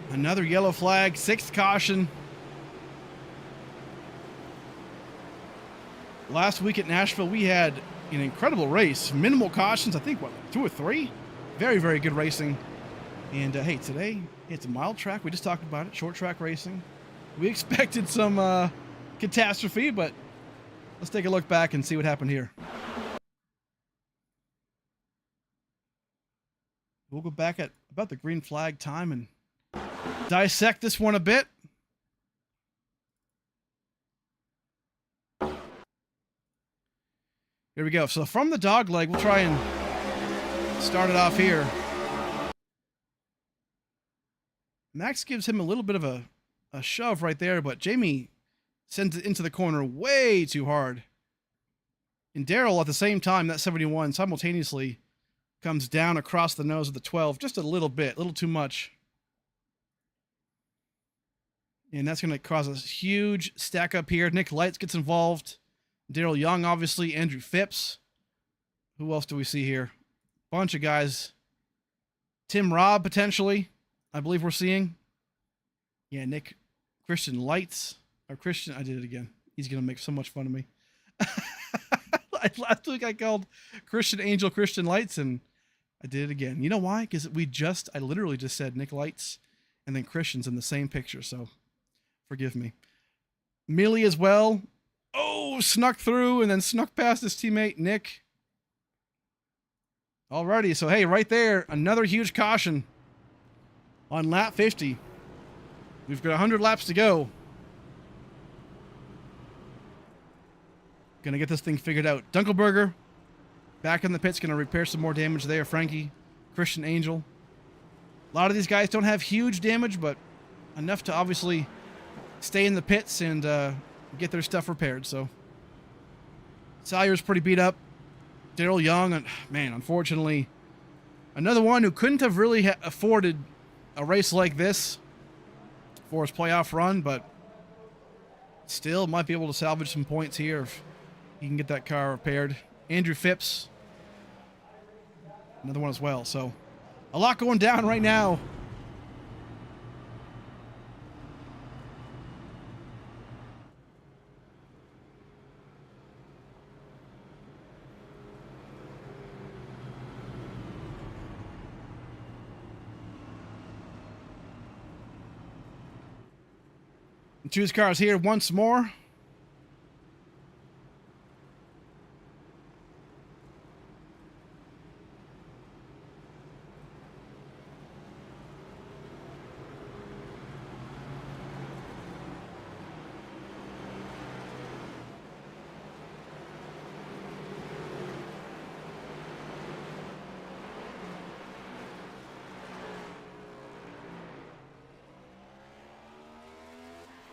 [SPEAKER 2] Another yellow flag, 6th caution. Last week at Nashville, we had an incredible race. Minimal cautions, I think, what, 2 or 3? Very, very good racing. And hey, today, it's a mild track. We just talked about it, short track racing. We expected some catastrophe, but let's take a look back and see what happened here. We'll go back at about the green flag time and dissect this one a bit. Here we go. So from the dog leg, we'll try and start it off here. Max gives him a little bit of a shove right there, but Jamie sends it into the corner way too hard. And Daryl, at the same time, that 71 simultaneously comes down across the nose of the 12 just a little bit, a little too much. And that's going to cause a huge stack up here. Nick Lights gets involved. Daryl Young, obviously. Andrew Phipps. Who else do we see here? Bunch of guys. Tim Robb, potentially, I believe we're seeing. Yeah, Nick. Christian Lights. Or Christian, I did it again. He's going to make so much fun of me. Last week I called Christian Angel Christian Lights, and I did it again. You know why? Because I literally just said Nick Lights and then Christian's in the same picture, so forgive me. Millie as well. Oh, snuck through and then snuck past his teammate, Nick. Alrighty, so hey, right there, another huge caution on lap 50. We've got 100 laps to go. Gonna get this thing figured out. Dunkelberger back in the pits, gonna repair some more damage there. Frankie, Christian Angel. A lot of these guys don't have huge damage, but enough to obviously stay in the pits and get their stuff repaired. So Salyer's pretty beat up. Daryl Young, man, unfortunately, another one who couldn't have really afforded a race like this for his playoff run, but still might be able to salvage some points here if he can get that car repaired. Andrew Phipps, another one as well. So a lot going down right now. Choose cars here once more.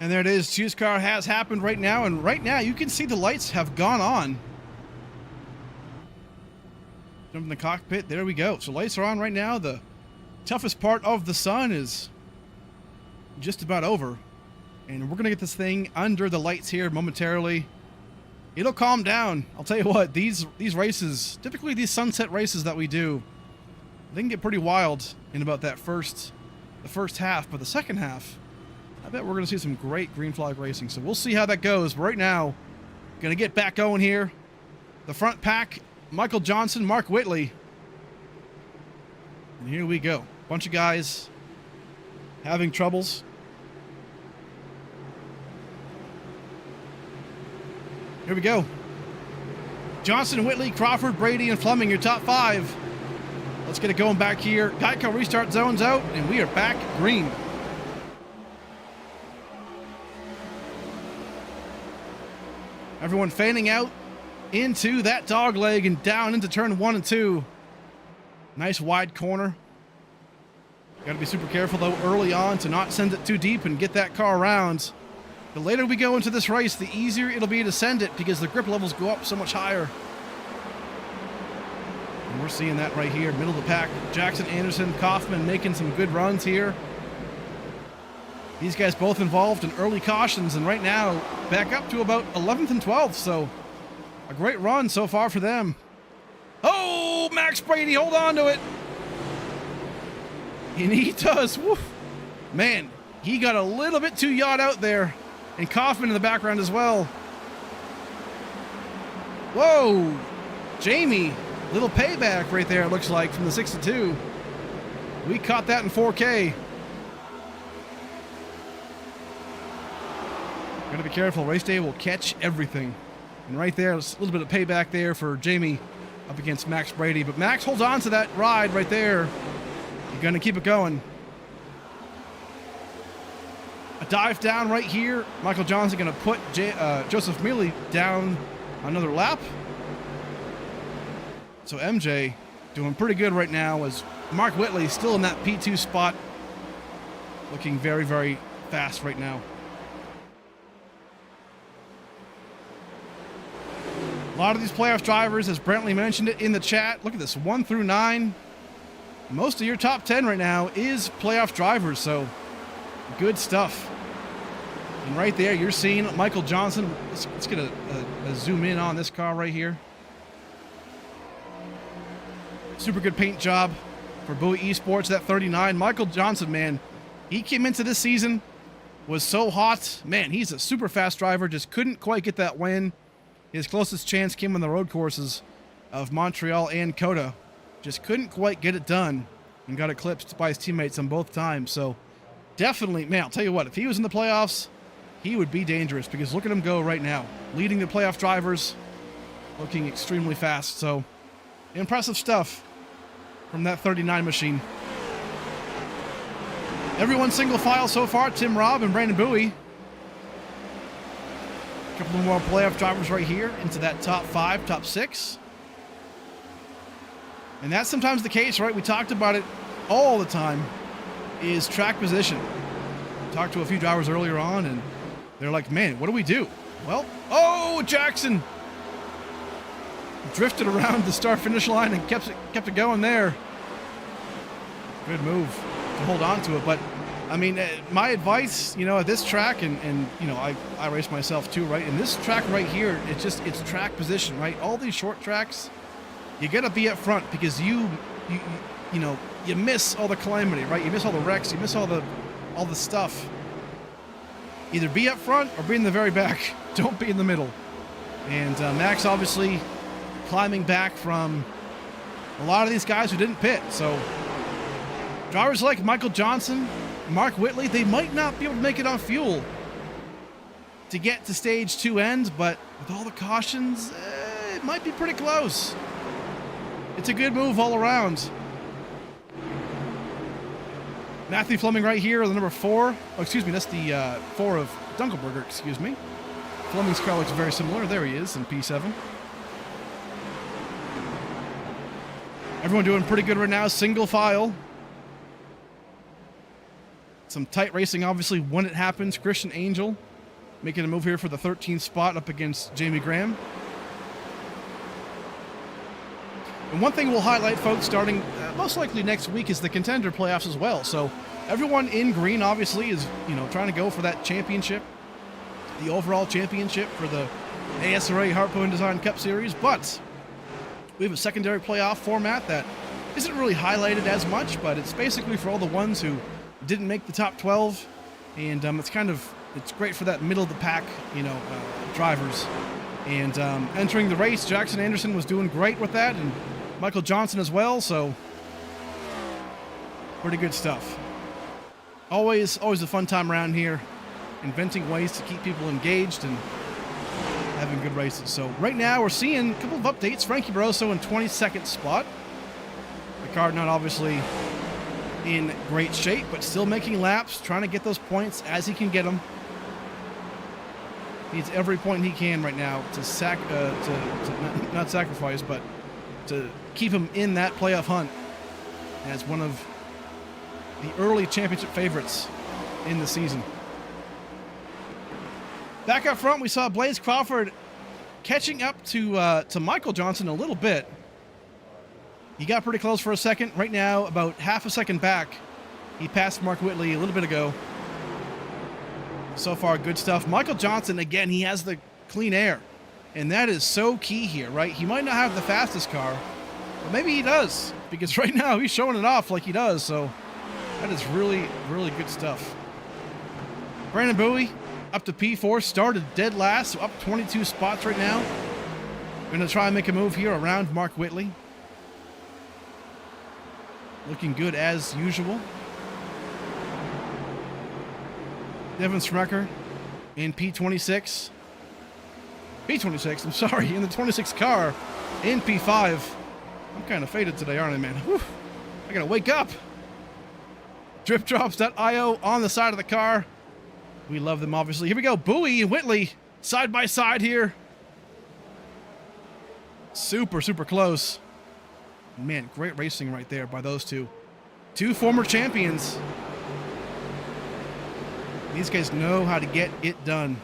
[SPEAKER 2] And there it is. Choose car has happened right now. And right now you can see the lights have gone on. Jump in the cockpit. There we go. So lights are on right now. The toughest part of the sun is just about over. And we're going to get this thing under the lights here momentarily. It'll calm down. I'll tell you what, these races, typically these sunset races that we do, they can get pretty wild in about the first half. But the second half, I bet we're going to see some great green flag racing. So we'll see how that goes. But right now, going to get back going here. The front pack, Michael Johnson, Mark Whitley. And here we go. Bunch of guys having troubles. Here we go. Johnson, Whitley, Crawford, Brady, and Fleming, your top 5. Let's get it going back here. Geico restart zones out, and we are back green. Everyone fanning out into that dog leg and down into turn 1 and 2. Nice wide corner. Got to be super careful though early on to not send it too deep and get that car around. The later we go into this race, the easier it'll be to send it because the grip levels go up so much higher. And we're seeing that right here, middle of the pack. Jackson, Anderson, Kaufman making some good runs here. These guys both involved in early cautions, and right now back up to about 11th and 12th, so a great run so far for them. Oh, Max Brady, hold on to it. And he does. Woof. Man, he got a little bit too yacht out there. And Kaufman in the background as well. Whoa! Jamie, little payback right there, it looks like, from the 62. We caught that in 4K. Gotta be careful. Race day will catch everything. And right there, a little bit of payback there for Jamie up against Max Brady. But Max holds on to that ride right there. You're gonna keep it going. A dive down right here. Michael Johnson going to put Joseph Mealy down another lap. So MJ doing pretty good right now as Mark Whitley still in that P2 spot. Looking very, very fast right now. A lot of these playoff drivers, as Brentley mentioned it in the chat, look at this, 1 through 9. Most of your top 10 right now is playoff drivers, so good stuff. And right there, you're seeing Michael Johnson. Let's get a zoom in on this car right here. Super good paint job for Bowie Esports, that 39. Michael Johnson, man, he came into this season, was so hot. Man, he's a super fast driver, just couldn't quite get that win. His closest chance came on the road courses of Montreal and Coda. Just couldn't quite get it done and got eclipsed by his teammates on both times. So definitely, man, I'll tell you what, if he was in the playoffs, he would be dangerous because look at him go right now. Leading the playoff drivers, looking extremely fast. So impressive stuff from that 39 machine. Everyone single file so far, Tim Robb and Brandon Bowie. A couple more playoff drivers right here into that top 5, top 6. And that's sometimes the case, right? We talked about it all the time, is track position. Talked to a few drivers earlier on, and they're like, man, what do we do? Well, oh, Jackson drifted around the start-finish line and kept it going there. Good move to hold on to it. But, I mean, my advice, you know, at this track, and you know, I race myself too, right? And this track right here, it's track position, right? All these short tracks, you got to be up front because you know, you miss all the calamity, right? You miss all the wrecks, you miss all the stuff. Either be up front or be in the very back. Don't be in the middle. And Max obviously climbing back from a lot of these guys who didn't pit. So drivers like Michael Johnson, Mark Whitley, they might not be able to make it on fuel to get to stage 2 ends, but with all the cautions, it might be pretty close. It's a good move all around. Matthew Fleming right here, the number 4. Oh, excuse me, that's the 4 of Dunkelberger, excuse me. Fleming's car looks very similar. There he is in P7. Everyone doing pretty good right now. Single file. Some tight racing, obviously, when it happens. Christian Angel making a move here for the 13th spot up against Jamie Graham. And one thing we'll highlight, folks, starting most likely next week is the contender playoffs as well. So everyone in green, obviously, is trying to go for that championship, the overall championship for the ASRA Harpoon Design Cup Series. But we have a secondary playoff format that isn't really highlighted as much, but it's basically for all the ones who didn't make the top 12, and it's great for that middle of the pack, drivers. And entering the race, Jackson Anderson was doing great with that, and Michael Johnson as well. So pretty good stuff. Always a fun time around here, inventing ways to keep people engaged and having good races. So right now we're seeing a couple of updates. Frankie Barroso in 22nd spot. The car not obviously in great shape, but still making laps, trying to get those points as he can get them. Needs every point he can right now to not sacrifice, but to keep him in that playoff hunt as one of the early championship favorites in the season. Back up front, we saw Blaze Crawford catching up to Michael Johnson a little bit. He got pretty close for a second. Right now, about half a second back. He passed Mark Whitley a little bit ago. So far, good stuff. Michael Johnson, again, he has the clean air. And that is so key here, right? He might not have the fastest car, but maybe he does. Because right now, he's showing it off like he does. So that is really, really good stuff. Brandon Bowie up to P4. Started dead last, so up 22 spots right now. Going to try and make a move here around Mark Whitley. Looking good as usual. Devin Smecker in P26. P26, I'm sorry, in the 26 car in P5. I'm kind of faded today, aren't I, man? Whew. I gotta wake up. DripDrops.io on the side of the car. We love them, obviously. Here we go. Bowie and Whitley side by side here. Super, super close. Man, great racing right there by those two. Two former champions. These guys know how to get it done.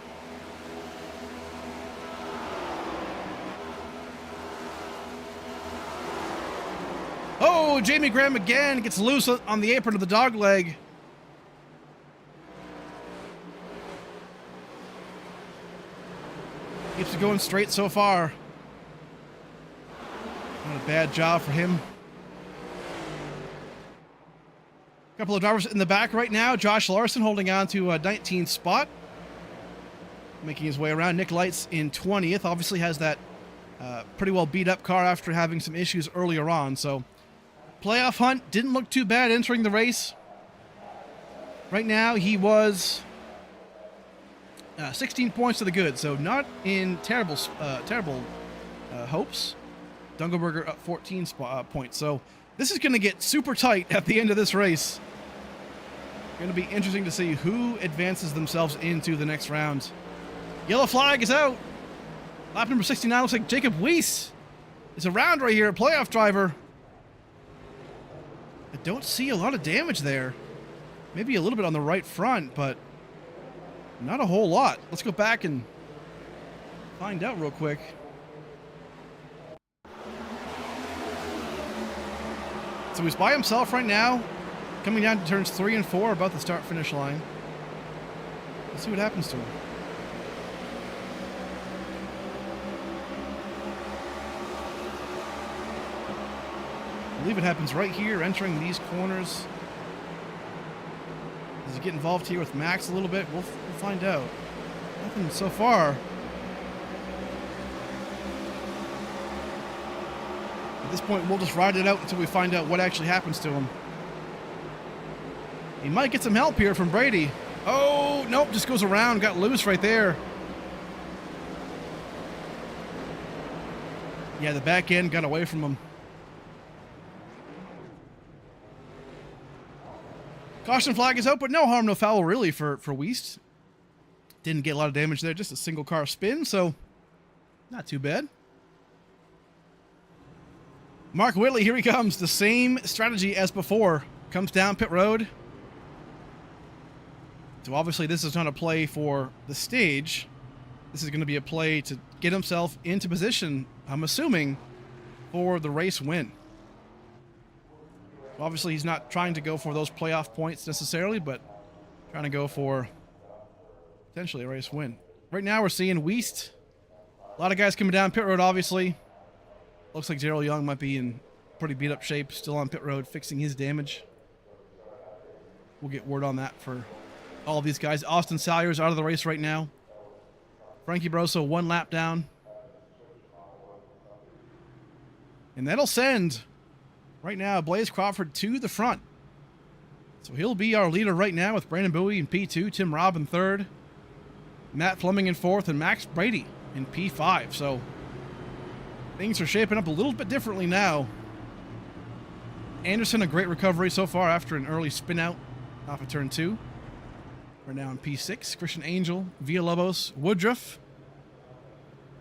[SPEAKER 2] Oh, Jamie Graham again gets loose on the apron of the dog leg. Keeps it going straight so far. Not a bad job for him. A couple of drivers in the back right now. Josh Larson holding on to a 19th spot. Making his way around. Nick Lights in 20th. Obviously has that pretty well beat up car after having some issues earlier on. So playoff hunt didn't look too bad entering the race. Right now he was 16 points to the good. So not in terrible hopes. Dungelberger up 14 points. So this is going to get super tight at the end of this race. Going to be interesting to see who advances themselves into the next round. Yellow flag is out. Lap number 69 looks like Jacob Weiss is around right here, a playoff driver. I don't see a lot of damage there. Maybe a little bit on the right front, but not a whole lot. Let's go back and find out real quick. So he's by himself right now, coming down to turns 3 and 4, about the start-finish line. Let's see what happens to him. I believe it happens right here, entering these corners. Does he get involved here with Max a little bit? We'll find out. Nothing so far. At this point, we'll just ride it out until we find out what actually happens to him. He might get some help here from Brady. Oh, nope, just goes around, got loose right there. Yeah, the back end got away from him. Caution flag is out, but no harm, no foul really for Weist. Didn't get a lot of damage there, just a single car spin, so not too bad. Mark Whitley, here he comes. The same strategy as before. Comes down pit road. So obviously this is not a play for the stage. This is going to be a play to get himself into position, I'm assuming, for the race win. Obviously he's not trying to go for those playoff points necessarily, but trying to go for potentially a race win. Right now we're seeing Weist. A lot of guys coming down pit road, obviously. Looks like Daryl Young might be in pretty beat up shape, still on pit road, fixing his damage. We'll get word on that for all of these guys. Austin Salyer's out of the race right now. Frankie Broso 1 lap down. And that'll send, right now, Blaze Crawford to the front. So he'll be our leader right now with Brandon Bowie in P2, Tim Robb in 3rd, Matt Fleming in 4th, and Max Brady in P5. So things are shaping up a little bit differently now. Anderson, a great recovery so far after an early spin out off of turn 2. We're now in P6. Christian Angel, Villalobos, Woodruff.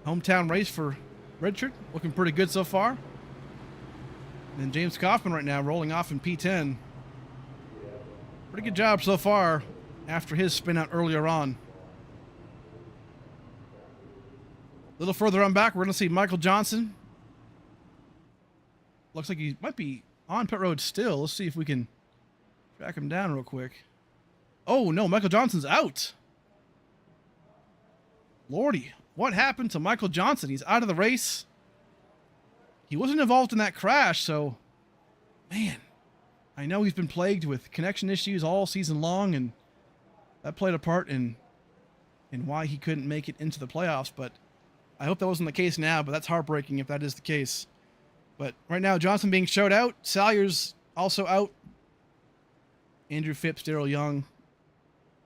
[SPEAKER 2] Hometown race for Richard. Looking pretty good so far. And then James Kaufman right now rolling off in P10. Pretty good job so far after his spin out earlier on. A little further on back, we're going to see Michael Johnson. Looks like he might be on pit road still. Let's see if we can track him down real quick. Oh, no, Michael Johnson's out. Lordy, what happened to Michael Johnson? He's out of the race. He wasn't involved in that crash, so, man, I know he's been plagued with connection issues all season long, and that played a part in why he couldn't make it into the playoffs, but I hope that wasn't the case now, but that's heartbreaking if that is the case. But right now, Johnson being showed out. Salyer's also out. Andrew Phipps, Daryl Young.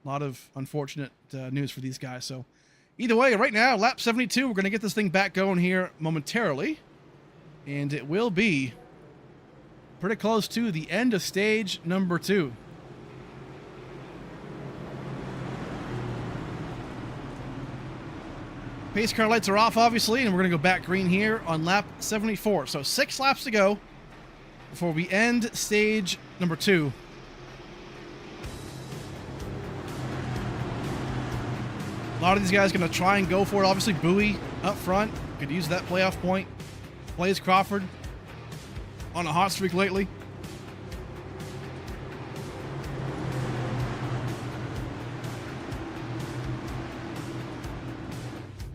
[SPEAKER 2] A lot of unfortunate news for these guys. So either way, right now, lap 72, we're going to get this thing back going here momentarily. And it will be pretty close to the end of stage number 2. Pace car lights are off, obviously, and we're going to go back green here on lap 74. So 6 laps to go before we end stage number 2. A lot of these guys going to try and go for it. Obviously, Bowie up front. Could use that playoff point. Blaze Crawford on a hot streak lately.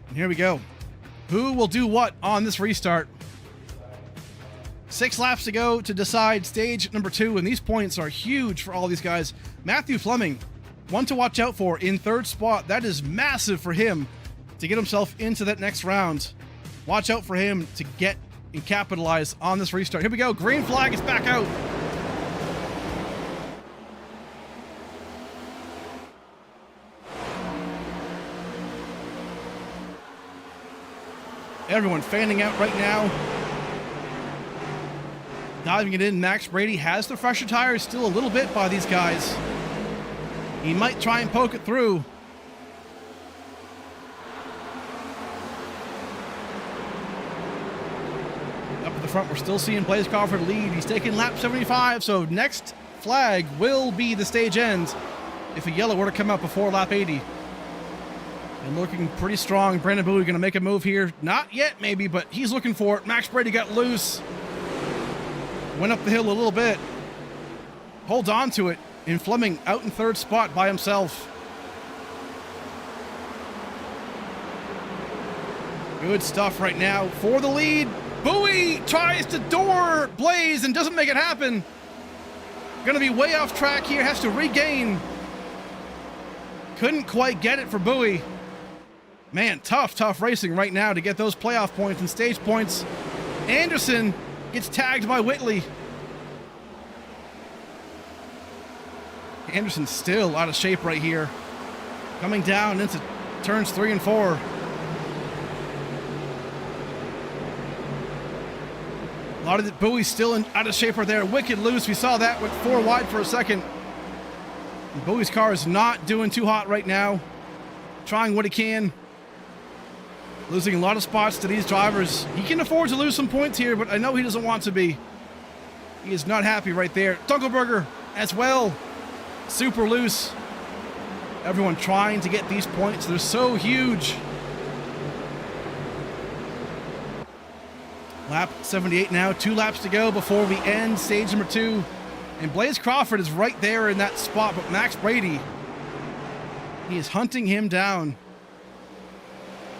[SPEAKER 2] And here we go. Who will do what on this restart? 6 laps to go to decide stage number 2, and these points are huge for all these guys. Matthew Fleming, one to watch out for in 3rd spot. That is massive for him to get himself into that next round. Watch out for him to get and capitalize on this restart. Here we go. Green flag is back out. Everyone fanning out right now. Diving it in. Max Brady has the fresher tires still a little bit by these guys. He might try and poke it through. Up at the front, we're still seeing Blaze Crawford lead. He's taking lap 75, so next flag will be the stage end if a yellow were to come out before lap 80. And looking pretty strong. Brandon Bowie going to make a move here. Not yet, maybe, but he's looking for it. Max Brady got loose. Went up the hill a little bit. Holds on to it. And Fleming out in 3rd spot by himself. Good stuff right now for the lead. Bowie tries to door Blaze and doesn't make it happen. Going to be way off track here. Has to regain. Couldn't quite get it for Bowie. Man, tough racing right now to get those playoff points and stage points. Anderson gets tagged by Whitley. Anderson's still out of shape right here. Coming down into turns 3 and 4. A lot of the Bowie's still out of shape right there. Wicked loose. We saw that with 4 wide for a second. And Bowie's car is not doing too hot right now. Trying what he can. Losing a lot of spots to these drivers. He can afford to lose some points here, but I know he doesn't want to be. He is not happy right there. Dunkelberger as well. Super loose. Everyone trying to get these points. They're so huge. Lap 78 now. 2 laps to go before we end stage number 2. And Blaze Crawford is right there in that spot, but Max Brady, he is hunting him down.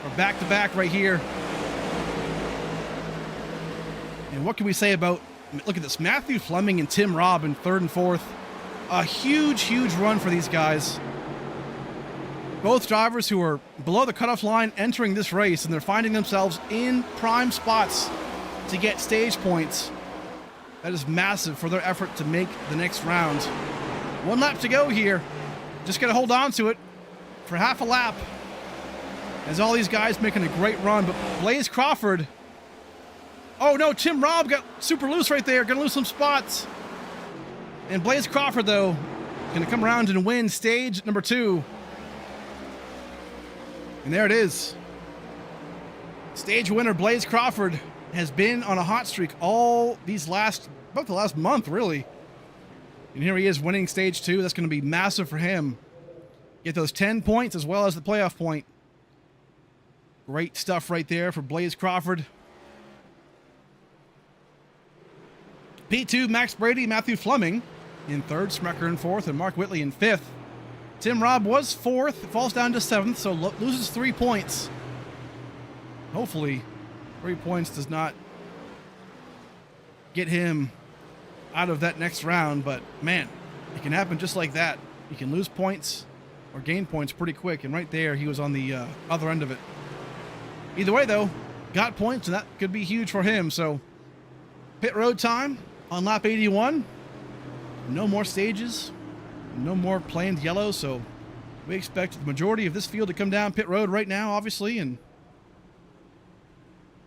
[SPEAKER 2] We're back to back right here. And what can we say about, look at this, Matthew Fleming and Tim Robb in 3rd and 4th. A huge, huge run for these guys. Both drivers who are below the cutoff line entering this race, and they're finding themselves in prime spots to get stage points. That is massive for their effort to make the next round. 1 lap to go here. Just got to hold on to it for half a lap. As all these guys making a great run, but Blaze Crawford. Oh no, Tim Robb got super loose right there. Gonna lose some spots. And Blaze Crawford, though, gonna come around and win stage number 2. And there it is. Stage winner Blaze Crawford has been on a hot streak all these about the last month, really. And here he is winning stage 2. That's going to be massive for him. Get those 10 points as well as the playoff point. Great stuff right there for Blaze Crawford. P2, Max Brady, Matthew Fleming in 3rd, Smecker in 4th, and Mark Whitley in 5th. Tim Robb was 4th, falls down to 7th, so loses 3 points. Hopefully, 3 points does not get him out of that next round, but man, it can happen just like that. You can lose points or gain points pretty quick, and right there, he was on the other end of it. Either way, though, got points, and that could be huge for him, so pit road time on lap 81. No more stages, no more planned yellow, so we expect the majority of this field to come down pit road right now, obviously, and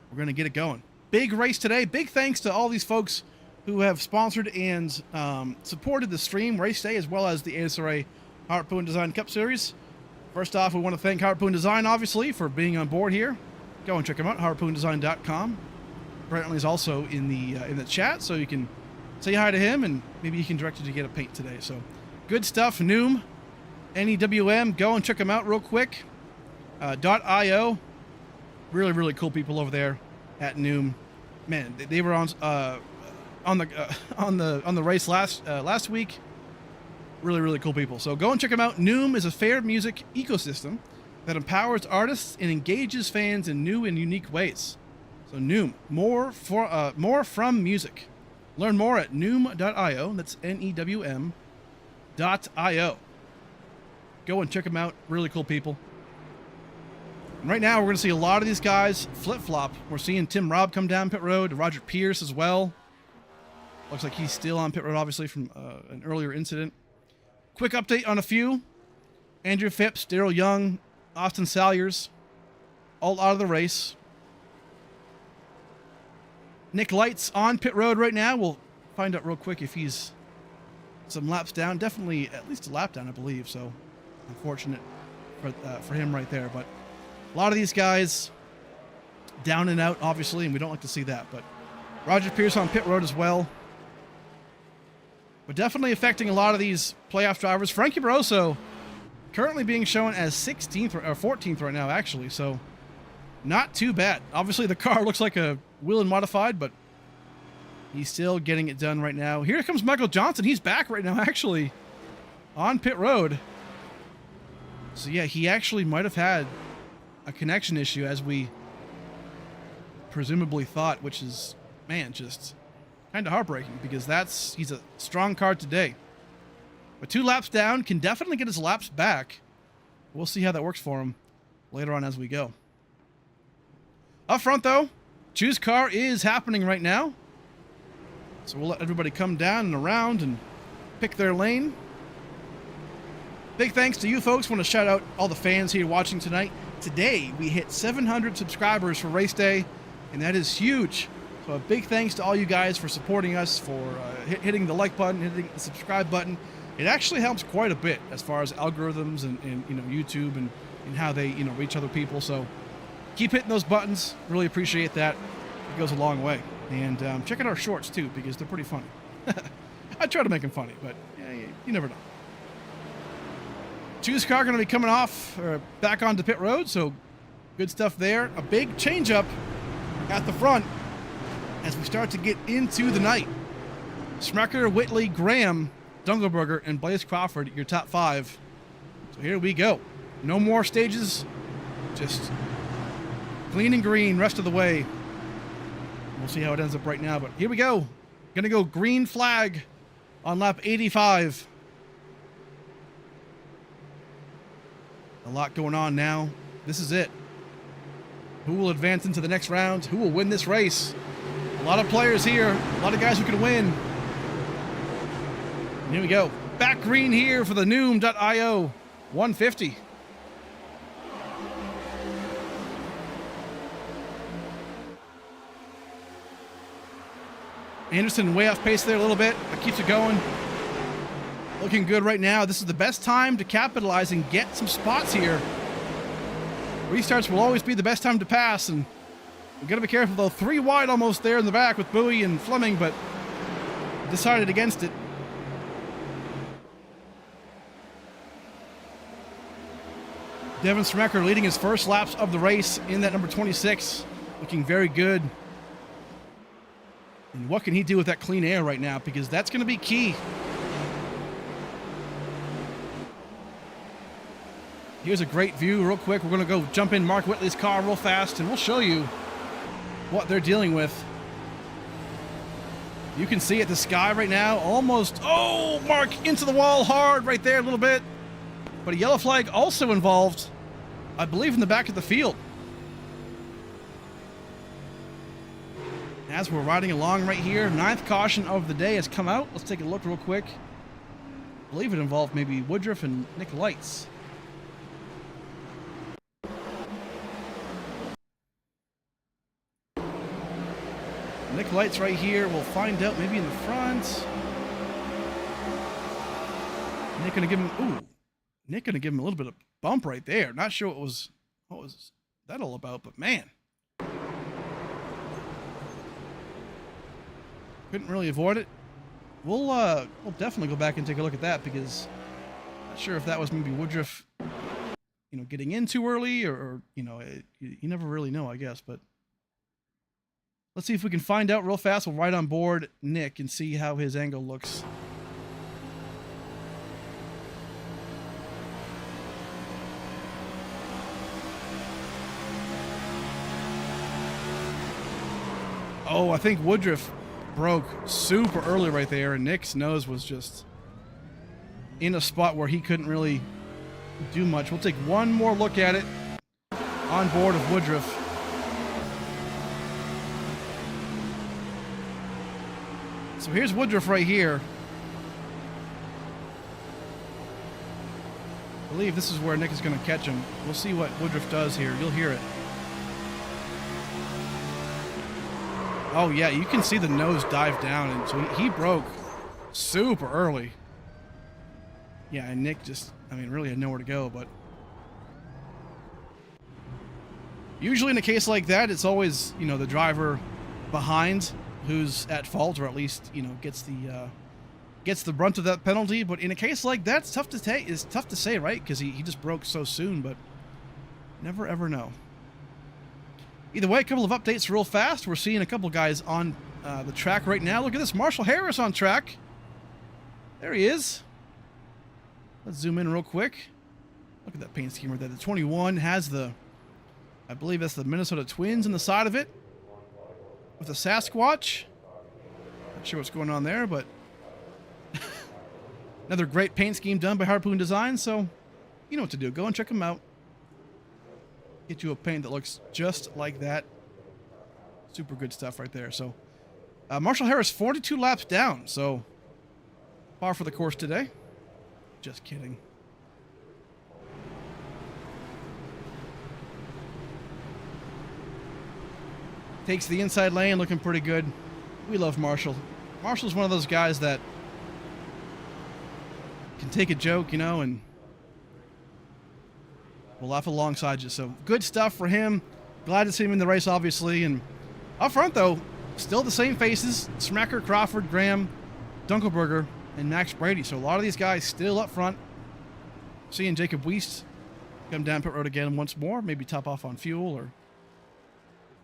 [SPEAKER 2] we're going to get it going. Big race today. Big thanks to all these folks who have sponsored and supported the stream race day, as well as the ASRA Harpoon Design Cup Series. First off, we want to thank Harpoon Design, obviously, for being on board here. Go and check him out, harpoondesign.com. Apparently he's also in the chat, so you can say hi to him, and maybe he can direct you to get a paint today. So, good stuff. Noom, NEWM. Go and check him out real quick. .io. Really, really cool people over there at Noom. Man, they were on the race last week. Really, really cool people. So go and check them out. Noom is a fair music ecosystem that empowers artists and engages fans in new and unique ways. So Noom, more from music. Learn more at noom.io. That's NEWM.io. Go and check them out. Really cool people. And right now, we're going to see a lot of these guys flip-flop. We're seeing Tim Robb come down pit road, Roger Pierce as well. Looks like he's still on pit road, obviously, from an earlier incident. Quick update on a few. Andrew Phipps, Daryl Young, Austin Salyers, all out of the race. Nick Light's on pit road right now. We'll find out real quick if he's some laps down. Definitely at least a lap down, I believe. So unfortunate for him right there. But a lot of these guys down and out, obviously, and we don't like to see that. But Roger Pierce on pit road as well. But definitely affecting a lot of these playoff drivers. Frankie Barroso currently being shown as 16th or 14th right now, actually. So not too bad. Obviously, the car looks like a Whelen modified, but he's still getting it done right now. Here comes Michael Johnson. He's back right now, actually, on pit road. So yeah, he actually might have had a connection issue, as we presumably thought, which is, man, just kind of heartbreaking, because he's a strong card today. But 2 laps down, can definitely get his laps back. We'll see how that works for him later on as we go. Up front, though, choose car is happening right now. So we'll let everybody come down and around and pick their lane. Big thanks to you folks. Want to shout out all the fans here watching tonight. Today, we hit 700 subscribers for race day, and that is huge. So a big thanks to all you guys for supporting us, for hitting the like button, hitting the subscribe button. It actually helps quite a bit as far as algorithms and YouTube and how they reach other people. So keep hitting those buttons. Really appreciate that. It goes a long way. And check out our shorts too, because they're pretty funny. I try to make them funny, but yeah, you never know. Two's car going to be coming off or back onto pit road, so good stuff there. A big change up at the front as we start to get into the night. Smecker, Whitley, Graham, Dunkelberger, and Blaze Crawford, your top 5. So here we go. No more stages, just clean and green rest of the way. We'll see how it ends up right now, but here we go. Gonna go green flag on lap 85. A lot going on now. This is it. Who will advance into the next round? Who will win this race? A lot of players here. A lot of guys who can win. And here we go. Back green here for the Noom.io 150. Anderson way off pace there a little bit, but keeps it going. Looking good right now. This is the best time to capitalize and get some spots here. Restarts will always be the best time to pass, and we've got to be careful though. 3 wide almost there in the back with Bowie and Fleming, but decided against it. Devin Smecker leading his first laps of the race in that number 26. Looking very good. And what can he do with that clean air right now? Because that's going to be key. Here's a great view real quick. We're going to go jump in Mark Whitley's car real fast, and we'll show you what they're dealing with. You can see it, the sky right now, almost, oh, Mark into the wall hard right there a little bit. But a yellow flag also involved, I believe, in the back of the field. As we're riding along right here, 9th caution of the day has come out. Let's take a look real quick. I believe it involved maybe Woodruff and Nick Lights. Nick Lights right here. We'll find out maybe in the front. Nick gonna give him, ooh. Nick gonna give him a little bit of bump right there. Not sure what was that all about, but man. Couldn't really avoid it. We'll definitely go back and take a look at that, because not sure if that was maybe Woodruff, getting in too early, or you never really know, I guess. But let's see if we can find out real fast. We'll ride on board Nick and see how his angle looks. Oh, I think Woodruff broke super early right there, and Nick's nose was just in a spot where he couldn't really do much. We'll take one more look at it on board of Woodruff. So here's Woodruff right here. I believe this is where Nick is going to catch him. We'll see what Woodruff does here. You'll hear it. Oh yeah, you can see the nose dive down, and so he broke super early. Yeah, and Nick just, really had nowhere to go. But usually in a case like that, it's always, the driver behind who's at fault, or at least, gets the brunt of that penalty. But in a case like that, it's tough to say, right? Because he just broke so soon, but never ever know. Either way, a couple of updates real fast. We're seeing a couple guys on the track right now. Look at this, Marshall Harris on track. There he is. Let's zoom in real quick. Look at that paint scheme right there. The 21 has I believe that's the Minnesota Twins on the side of it, with a Sasquatch. Not sure what's going on there, but another great paint scheme done by Harpoon Design. So you know what to do. Go and check them out. Get you a paint that looks just like that. Super good stuff right there. So Marshall Harris 42 laps down, so par for the course today. Just kidding. Takes the inside lane, looking pretty good. We love Marshall. Marshall's one of those guys that can take a joke, and we'll laugh alongside you. So good stuff for him. Glad to see him in the race, obviously. And up front, though, still the same faces. Smecker, Crawford, Graham, Dunkelberger, and Max Brady. So a lot of these guys still up front. seeing Jacob Weist come down pit road again once more. Maybe top off on fuel or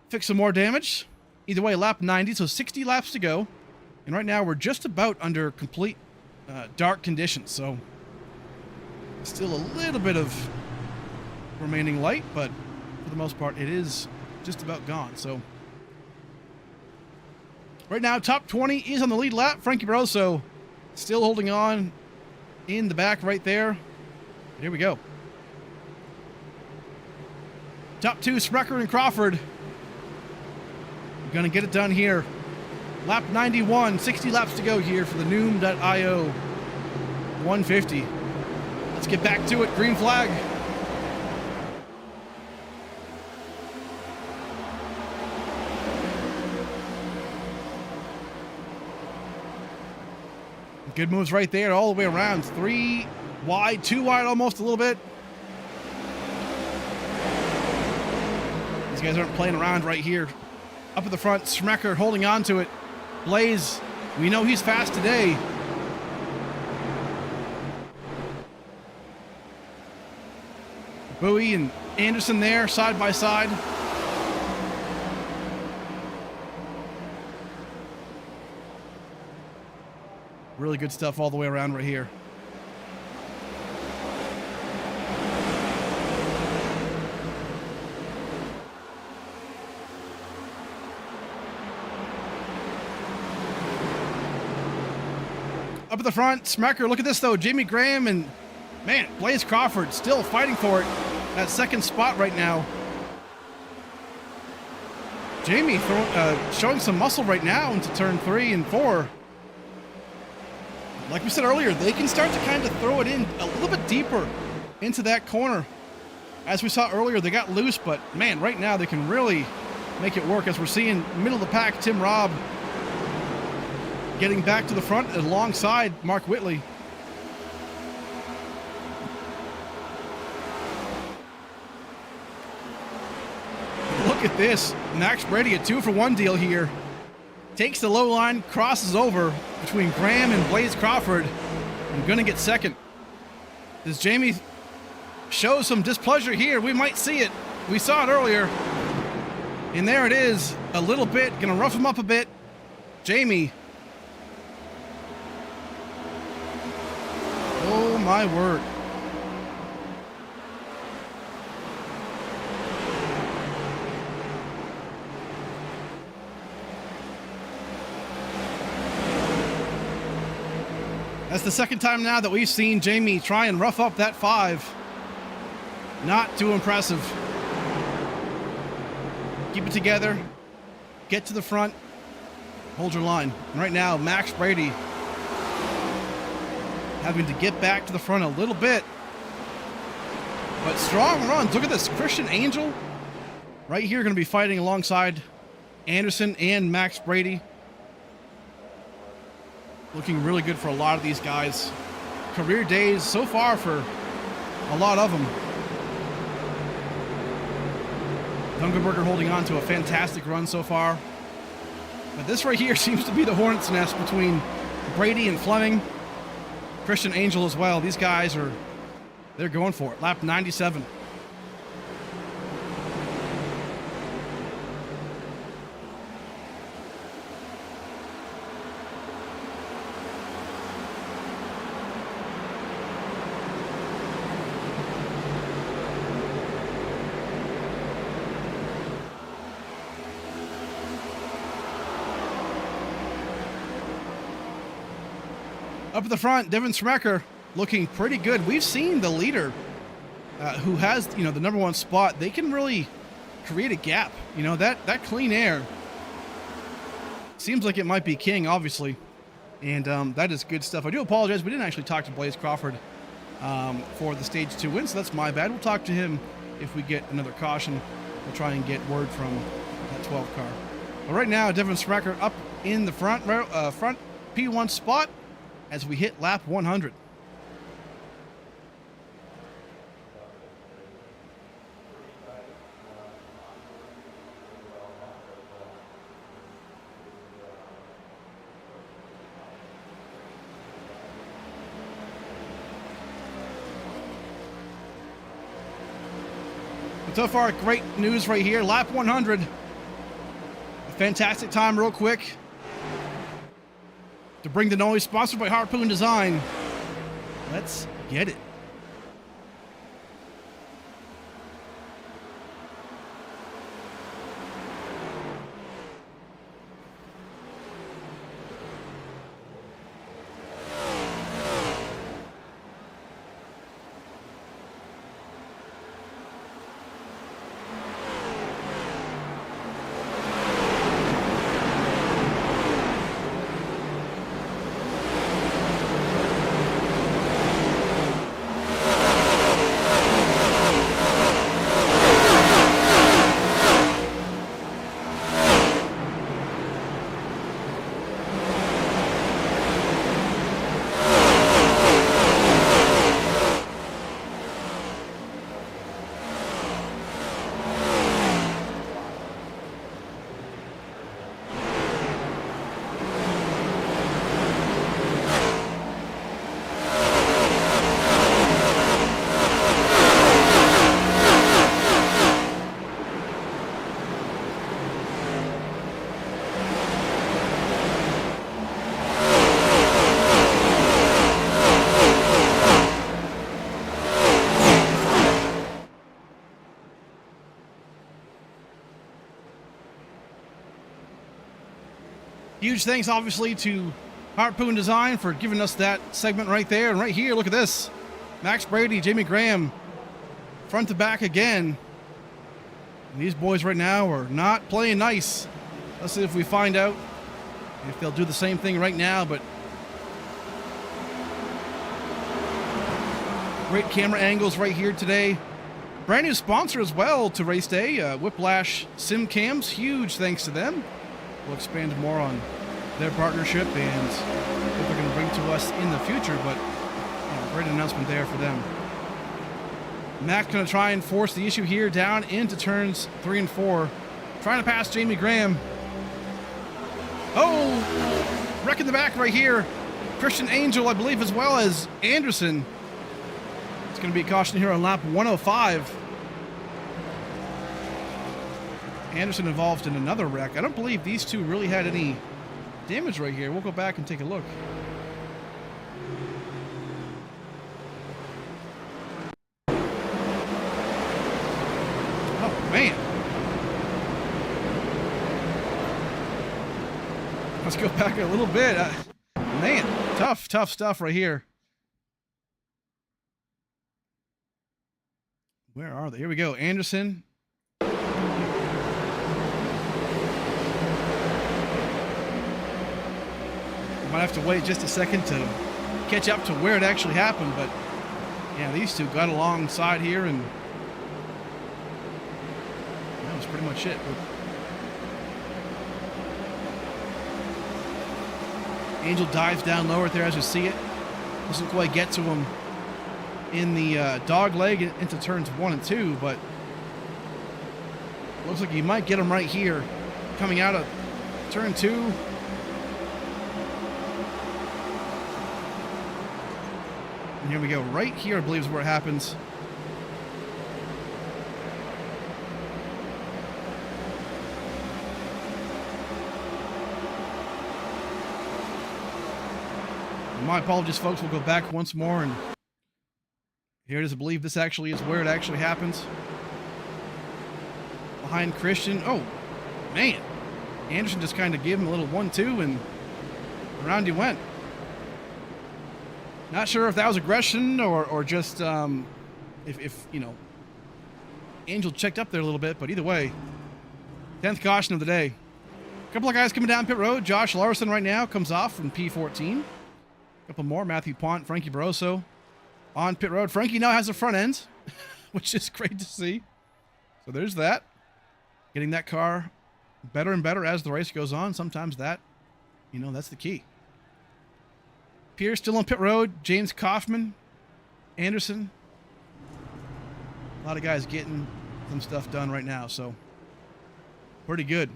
[SPEAKER 2] fix some more damage. Either way, lap 90, so 60 laps to go. And right now we're just about under complete dark conditions, so still a little bit of remaining light, but for the most part it is just about gone. So right now top 20 is on the lead lap. Frankie Barroso still holding on in the back right there. Here we go. Top 2, Sprecher and Crawford. We're gonna get it done here. Lap 91, 60 laps to go here for the Noom.io 150. Let's get back to it. Green flag. Good moves right there all the way around. 3 wide, 2 wide almost a little bit. These guys aren't playing around right here. Up at the front, Sprecher holding on to it. Blaze, we know he's fast today. Bowie and Anderson there, side by side. Really good stuff all the way around right here. Up at the front, Sprecher. Look at this though. Jamie Graham and, man, Blaze Crawford still fighting for it. That second spot right now. Jamie showing some muscle right now into turn 3 and 4. Like we said earlier, they can start to kind of throw it in a little bit deeper into that corner. As we saw earlier, they got loose, but man, right now they can really make it work. As we're seeing middle of the pack, Tim Robb getting back to the front alongside Mark Whitley. Look at this. Max Brady, a 2-for-1 deal here. Takes the low line, crosses over between Graham and Blaze Crawford, and gonna get second. Does Jamie show some displeasure here? We might see it. We saw it earlier. And there it is, a little bit, gonna rough him up a bit. Jamie. Oh my word. That's the second time now that we've seen Jamie try and rough up that 5. Not too impressive. Keep it together. Get to the front. Hold your line. And right now, Max Brady having to get back to the front a little bit. But strong runs. Look at this. Christian Angel right here going to be fighting alongside Anderson and Max Brady. Looking really good for a lot of these guys. Career days so far for a lot of them. Dungerberger holding on to a fantastic run so far. But this right here seems to be the hornet's nest between Brady and Fleming. Christian Angel as well. These guys they're going for it. Lap 97. Up at the front, Devin Sprecher looking pretty good. We've seen the leader who has, the number 1 spot. They can really create a gap. That clean air seems like it might be king, obviously. And that is good stuff. I do apologize. We didn't actually talk to Blaze Crawford for the Stage 2 win, so that's my bad. We'll talk to him if we get another caution. We'll try and get word from that 12 car. But right now, Devin Sprecher up in the front P1 spot as we hit lap 100. So far, great news right here. Lap 100. A fantastic time real quick. To bring the noise, sponsored by Harpoon Design. Let's get it. Huge thanks, obviously, to Harpoon Design for giving us that segment right there. And right here, look at this. Max Brady, Jamie Graham, front to back again. And these boys right now are not playing nice. Let's see if we find out if they'll do the same thing right now. But great camera angles right here today. Brand new sponsor as well to race day, Whiplash Sim Cams. Huge thanks to them. We'll expand more on their partnership and what they're going to bring to us in the future, but great announcement there for them. Mac going to try and force the issue here down into turns 3 and 4. Trying to pass Jamie Graham. Oh, wrecking the back right here. Christian Angel, I believe, as well as Anderson. It's going to be a caution here on lap 105. Anderson involved in another wreck. I don't believe these two really had any damage right here. We'll go back and take a look. Oh, man. Let's go back a little bit. Man, tough stuff right here. Where are they? Here we go. Anderson. Might have to wait just a second to catch up to where it actually happened, but yeah, these two got alongside here, and that was pretty much it. Angel dives down lower there as you see it. Doesn't quite get to him in the dog leg into turns 1 and 2, but looks like you might get him right here coming out of turn 2. And here we go. Right here, I believe, is where it happens. My apologies, folks. We'll go back once more, and here it is. I believe this actually is where it actually happens. Behind Christian. Oh, man. Anderson just kind of gave him a little 1-2, and around he went. Not sure if that was aggression or just if you know, Angel checked up there a little bit, but either way, 10th caution of the day. A couple of guys coming down pit road. Josh Larson right now comes off from P14. A couple more. Matthew Pont, Frankie Barroso on pit road. Frankie now has a front end, which is great to see. So there's that. Getting that car better and better as the race goes on. Sometimes that, that's the key. Pierce still on pit road. James Kaufman, Anderson. A lot of guys getting some stuff done right now, so pretty good.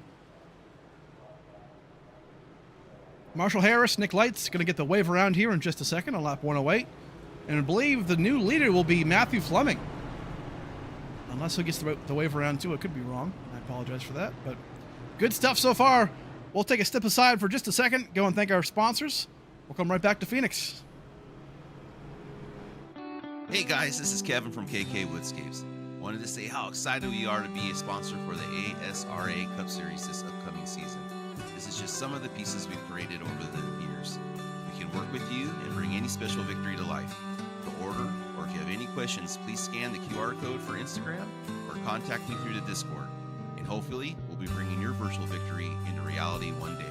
[SPEAKER 2] Marshall Harris, Nick Lights, going to get the wave around here in just a second on lap 108. And I believe the new leader will be Matthew Fleming. Unless he gets the wave around too. I could be wrong. I apologize for that. But good stuff so far. We'll take a step aside for just a second. Go and thank our sponsors. We'll come right back to Phoenix.
[SPEAKER 3] Hey guys, this is Kevin from KK Woodscapes. Wanted to say how excited we are to be a sponsor for the ASRA Cup Series this upcoming season. This is just some of the pieces we've created over the years. We can work with you and bring any special victory to life. To order, or if you have any questions, please scan the QR code for Instagram or contact me through the Discord. And hopefully, we'll be bringing your virtual victory into reality one day.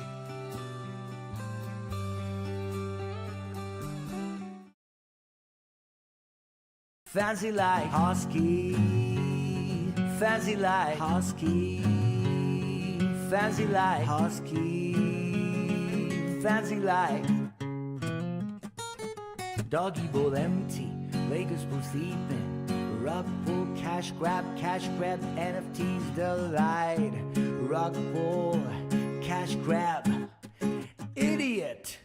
[SPEAKER 1] Fancy like Husky, fancy like Husky, fancy like Husky, fancy like doggy bowl empty, Lakers pool sleeping, rug pull, cash grab, NFTs delight, rug pull, cash grab, idiot.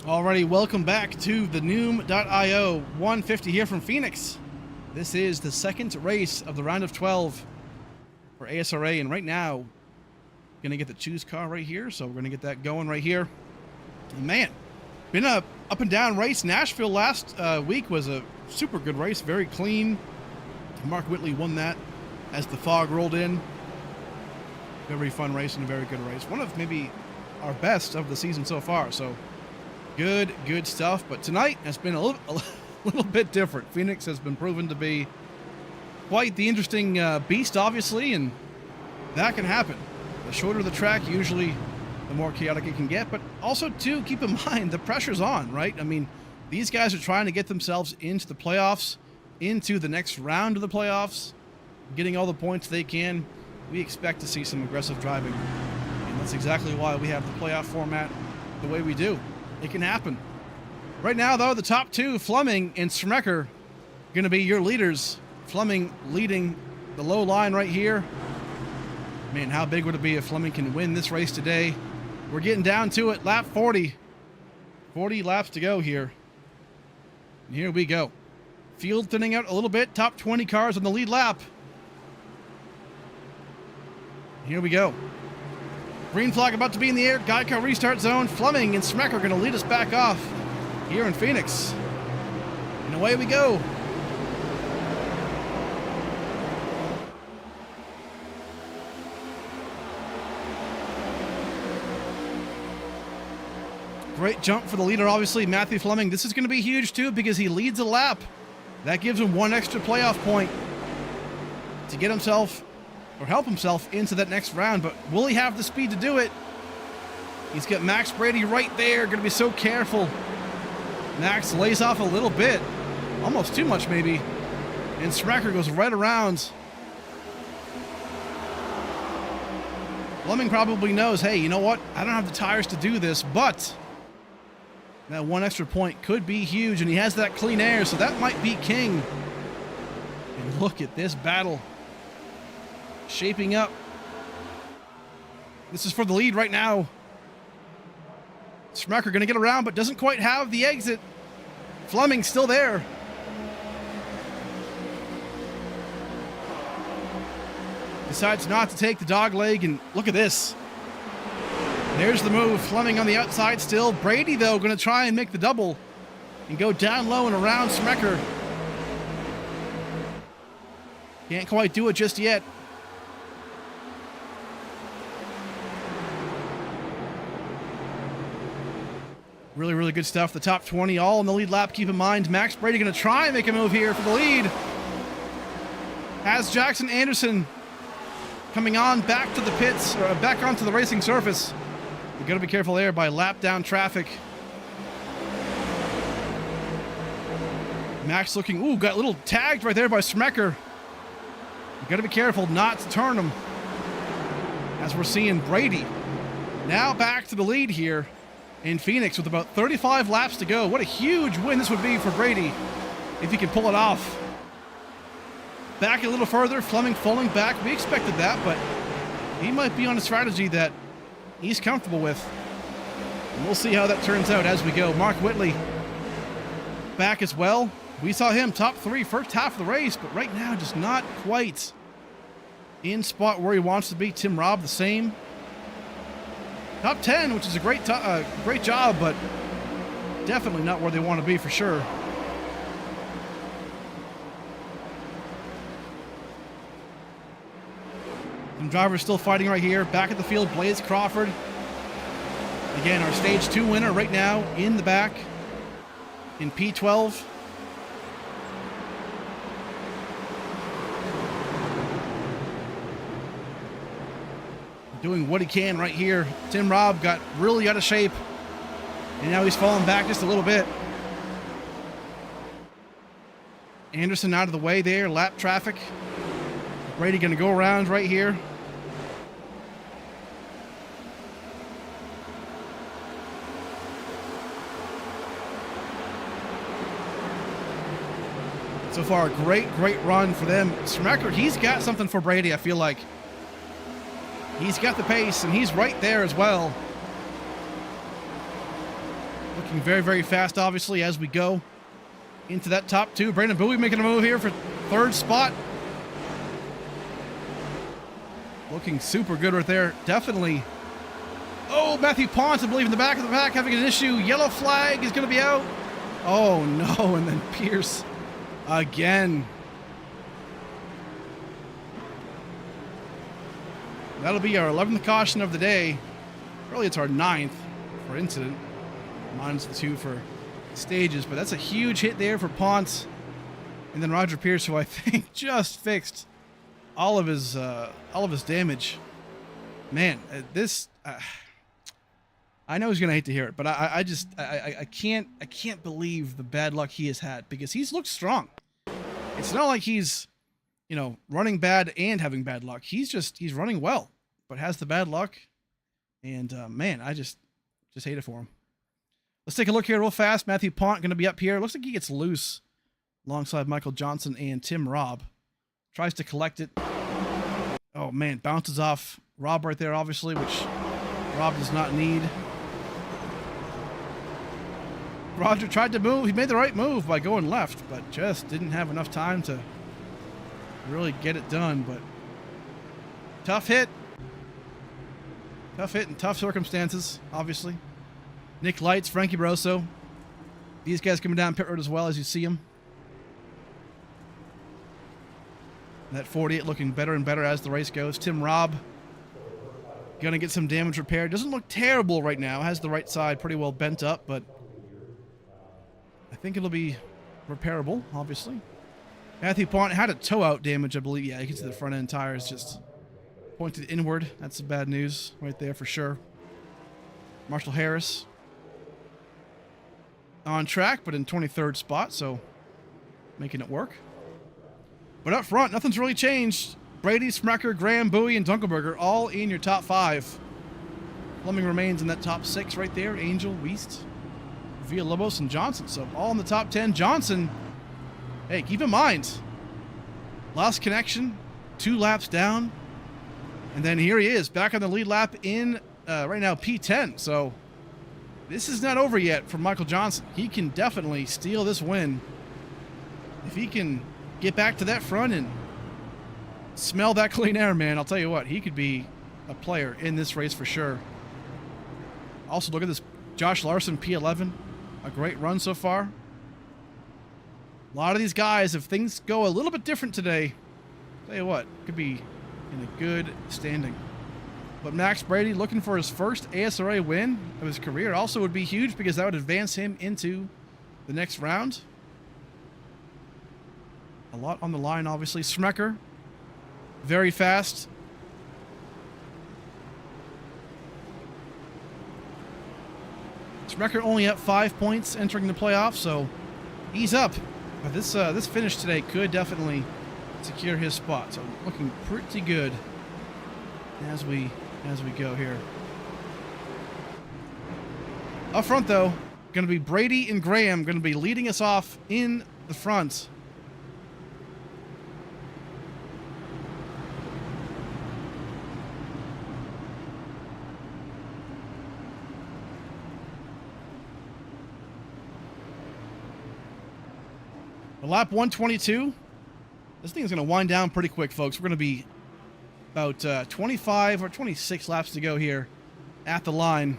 [SPEAKER 2] Alrighty, welcome back to the Noom.io 150 here from Phoenix. This is the second race of the round of 12 for ASRA, and right now, gonna get the choose car right here, so we're gonna get that going right here. And man, been a up and down race. Nashville last week was a super good race, very clean. Mark Whitley won that as the fog rolled in. Very fun race and a very good race. One of maybe our best of the season so far, so good stuff. But tonight has been a little bit different. Phoenix has been proven to be quite the interesting beast, obviously, and that can happen. The shorter the track, usually the more chaotic it can get. But also, too, keep in mind, the pressure's on, right? I mean, these guys are trying to get themselves into the playoffs, into the next round of the playoffs, getting all the points they can. We expect to see some aggressive driving, and that's exactly why we have the playoff format the way we do. It can happen. Right now, though, the top two, Fleming and Smecker, going to be your leaders. Fleming leading the low line right here. Man, how big would it be if Fleming can win this race today? We're getting down to it. Lap 40. 40 laps to go here. And here we go. Field thinning out a little bit. Top 20 cars on the lead lap. Here we go. Green flag about to be in the air. Geico restart zone. Fleming and Smeck are going to lead us back off here in Phoenix. And away we go. Great jump for the leader, obviously, Matthew Fleming. This is going to be huge, too, because he leads a lap. That gives him one extra playoff point to get himself, or help himself, into that next round. But will he have the speed to do it? He's got Max Brady right there. Going to be so careful. Max lays off a little bit. Almost too much, maybe. And Smecker goes right around. Fleming probably knows, hey, you know what? I don't have the tires to do this, but that one extra point could be huge, and he has that clean air, so that might be king. And look at this battle shaping up. This is for the lead right now. Smecker going to get around, but doesn't quite have the exit. Fleming still there. Decides not to take the dog leg, and look at this. There's the move. Fleming on the outside still. Brady, though, going to try and make the double and go down low and around Smecker. Can't quite do it just yet. Really, really good stuff. The top 20 all in the lead lap. Keep in mind, Max Brady going to try and make a move here for the lead. Has Jackson Anderson coming on back to the pits, or back onto the racing surface. You've got to be careful there by lap down traffic. Max looking, ooh, got a little tagged right there by Smecker. You've got to be careful not to turn him. As we're seeing Brady now back to the lead here. in Phoenix with about 35 laps to go. What a huge win this would be for Brady if he can pull it off. Back a little further, Fleming falling back. We expected that, but he might be on a strategy that he's comfortable with. And we'll see how that turns out as we go. Mark Whitley back as well. We saw him top 3 first half of the race, but right now just not quite in spot where he wants to be. Tim Robb the same. Top 10, which is a great job, but definitely not where they want to be for sure. Some drivers still fighting right here. Back at the field, Blaze Crawford. Again, our stage 2 winner right now in the back in P12. Doing what he can right here. Tim Robb got really out of shape, and now he's falling back just a little bit. Anderson out of the way there, lap traffic. Brady gonna go around right here. So far, a great run for them. Schumacher, he's got something for Brady, I feel like. He's got the pace, and he's right there as well. Looking very fast, obviously, as we go into that top 2. Brandon Bowie making a move here for 3rd spot. Looking super good right there. Definitely. Oh, Matthew Ponce, I believe, in the back of the pack having an issue. Yellow flag is going to be out. Oh, no, and then Pierce again. That'll be our 11th caution of the day. Really, it's our 9th for incident. Minus the 2 for stages, but that's a huge hit there for Ponce. And then Roger Pierce, who I think just fixed all of his damage. Man, this I know he's gonna hate to hear it, but I can't believe the bad luck he has had, because he's looked strong. It's not like he's, you know, running bad and having bad luck. He's running well, but has the bad luck. And man, I just hate it for him. Let's take a look here real fast. Matthew Pont going to be up here. Looks like he gets loose alongside Michael Johnson and Tim Robb. Tries to collect it. Oh man, bounces off Robb right there, obviously, which Robb does not need. Roger tried to move. He made the right move by going left, but just didn't have enough time to really get it done. But tough hit. Tough hit in tough circumstances, obviously. Nick Lights, Frankie Barroso. These guys coming down pit road as well, as you see them. That 48 looking better and better as the race goes. Tim Robb going to get some damage repaired. Doesn't look terrible right now. Has the right side pretty well bent up, but I think it'll be repairable, obviously. Matthew Pont had a toe out damage, I believe. Yeah, you can see the front end tires just pointed inward. That's some bad news right there for sure. Marshall Harris on track, but in 23rd spot, so making it work. But up front, nothing's really changed. Brady, Smucker, Graham, Bowie, and Dunkelberger all in your top 5. Fleming remains in that top 6 right there. Angel, Wiest, Villalobos, and Johnson. So all in the top 10. Johnson, hey, keep in mind, lost connection, 2 laps down. And then here he is, back on the lead lap in right now P10. So this is not over yet for Michael Johnson. He can definitely steal this win. If he can get back to that front and smell that clean air, man, I'll tell you what, he could be a player in this race for sure. Also, look at this, Josh Larson, P11. A great run so far. A lot of these guys, if things go a little bit different today, I'll tell you what, could be in a good standing. But Max Brady looking for his first ASRA win of his career also would be huge, because that would advance him into the next round. A lot on the line, obviously. Smecker, very fast. Smecker only at 5 points entering the playoffs, so he's up. But this finish today could definitely secure his spot. So looking pretty good as we go here. Up front, though, going to be Brady and Graham going to be leading us off in the front. Lap 122. This thing is going to wind down pretty quick, folks. We're going to be about 25 or 26 laps to go here at the line.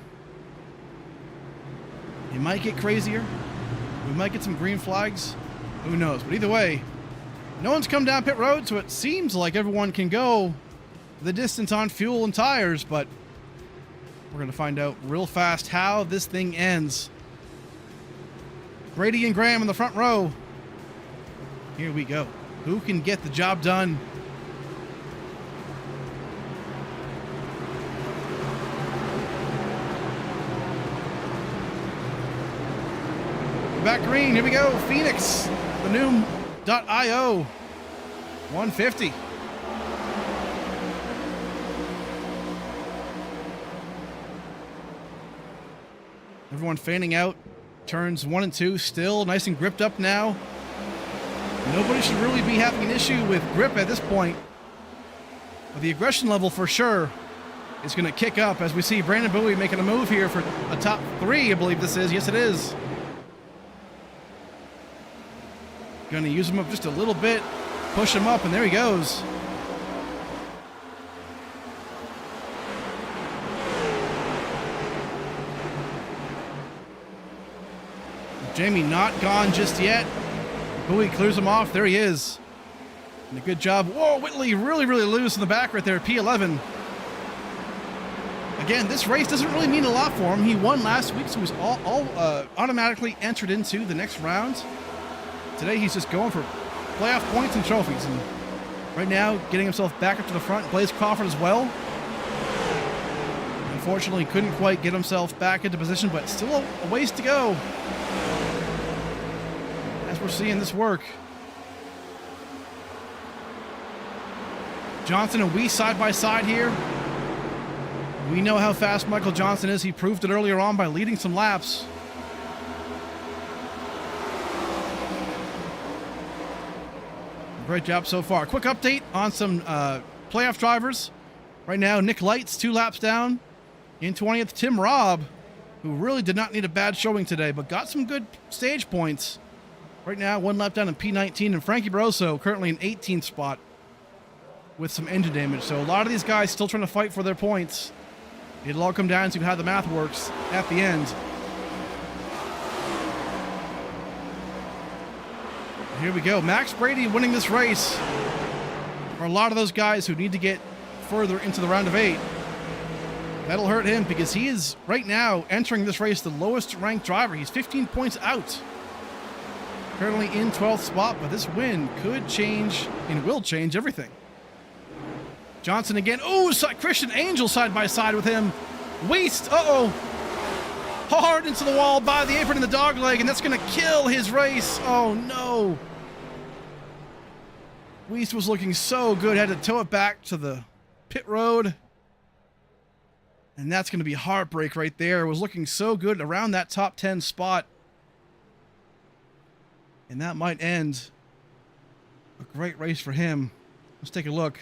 [SPEAKER 2] It might get crazier. We might get some green flags. Who knows? But either way, no one's come down pit road, so it seems like everyone can go the distance on fuel and tires, but we're going to find out real fast how this thing ends. Brady and Graham in the front row. Here we go. Who can get the job done? Back green. Here we go. Phoenix. The new .io. 150. Everyone fanning out. Turns 1 and 2 still nice and gripped up now. Nobody should really be having an issue with grip at this point. But the aggression level for sure is going to kick up as we see Brandon Bowie making a move here for a top 3, I believe this is. Yes, it is. Going to use him up just a little bit, push him up, and there he goes. Jamie not gone just yet. Bowie clears him off. There he is. And a good job. Whoa, Whitley really loose in the back right there. P11. Again, this race doesn't really mean a lot for him. He won last week, so he's all automatically entered into the next round. Today, he's just going for playoff points and trophies. And right now, getting himself back up to the front. Blaze Crawford as well. Unfortunately, couldn't quite get himself back into position, but still a ways to go. We're seeing this work. Johnson and Weiss side by side here. We know how fast Michael Johnson is. He proved it earlier on by leading some laps. Great job so far. Quick update on some playoff drivers. Right now, Nick Lights 2 laps down. In 20th, Tim Robb, who really did not need a bad showing today, but got some good stage points. Right now, 1 lap down in P19, and Frankie Barroso currently in 18th spot with some engine damage. So a lot of these guys still trying to fight for their points. It'll all come down to how the math works at the end. Here we go. Max Brady winning this race. For a lot of those guys who need to get further into the round of 8. That'll hurt him because he is, right now, entering this race the lowest ranked driver. He's 15 points out. Currently in 12th spot, but this win could change and will change everything. Johnson again. Oh, Christian Angel side by side with him. Weiss, hard into the wall by the apron and the dog leg, and that's going to kill his race. Oh, no. Weiss was looking so good. Had to tow it back to the pit road. And that's going to be heartbreak right there. It was looking so good around that top 10 spot. And that might end a great race for him. Let's take a look.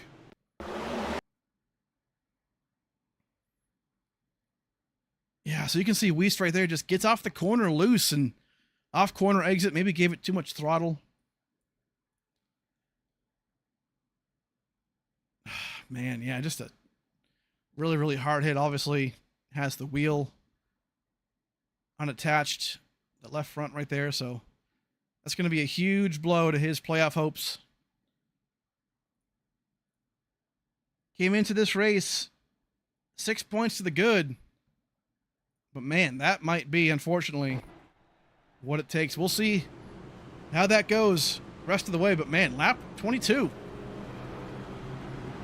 [SPEAKER 2] Yeah, so you can see Weiss right there just gets off the corner loose and off corner exit. Maybe gave it too much throttle. Man, yeah, just a really hard hit. Obviously has the wheel unattached, the left front right there. So that's going to be a huge blow to his playoff hopes. Came into this race 6 points to the good. But man, that might be, unfortunately, what it takes. We'll see how that goes rest of the way. But man, lap 22.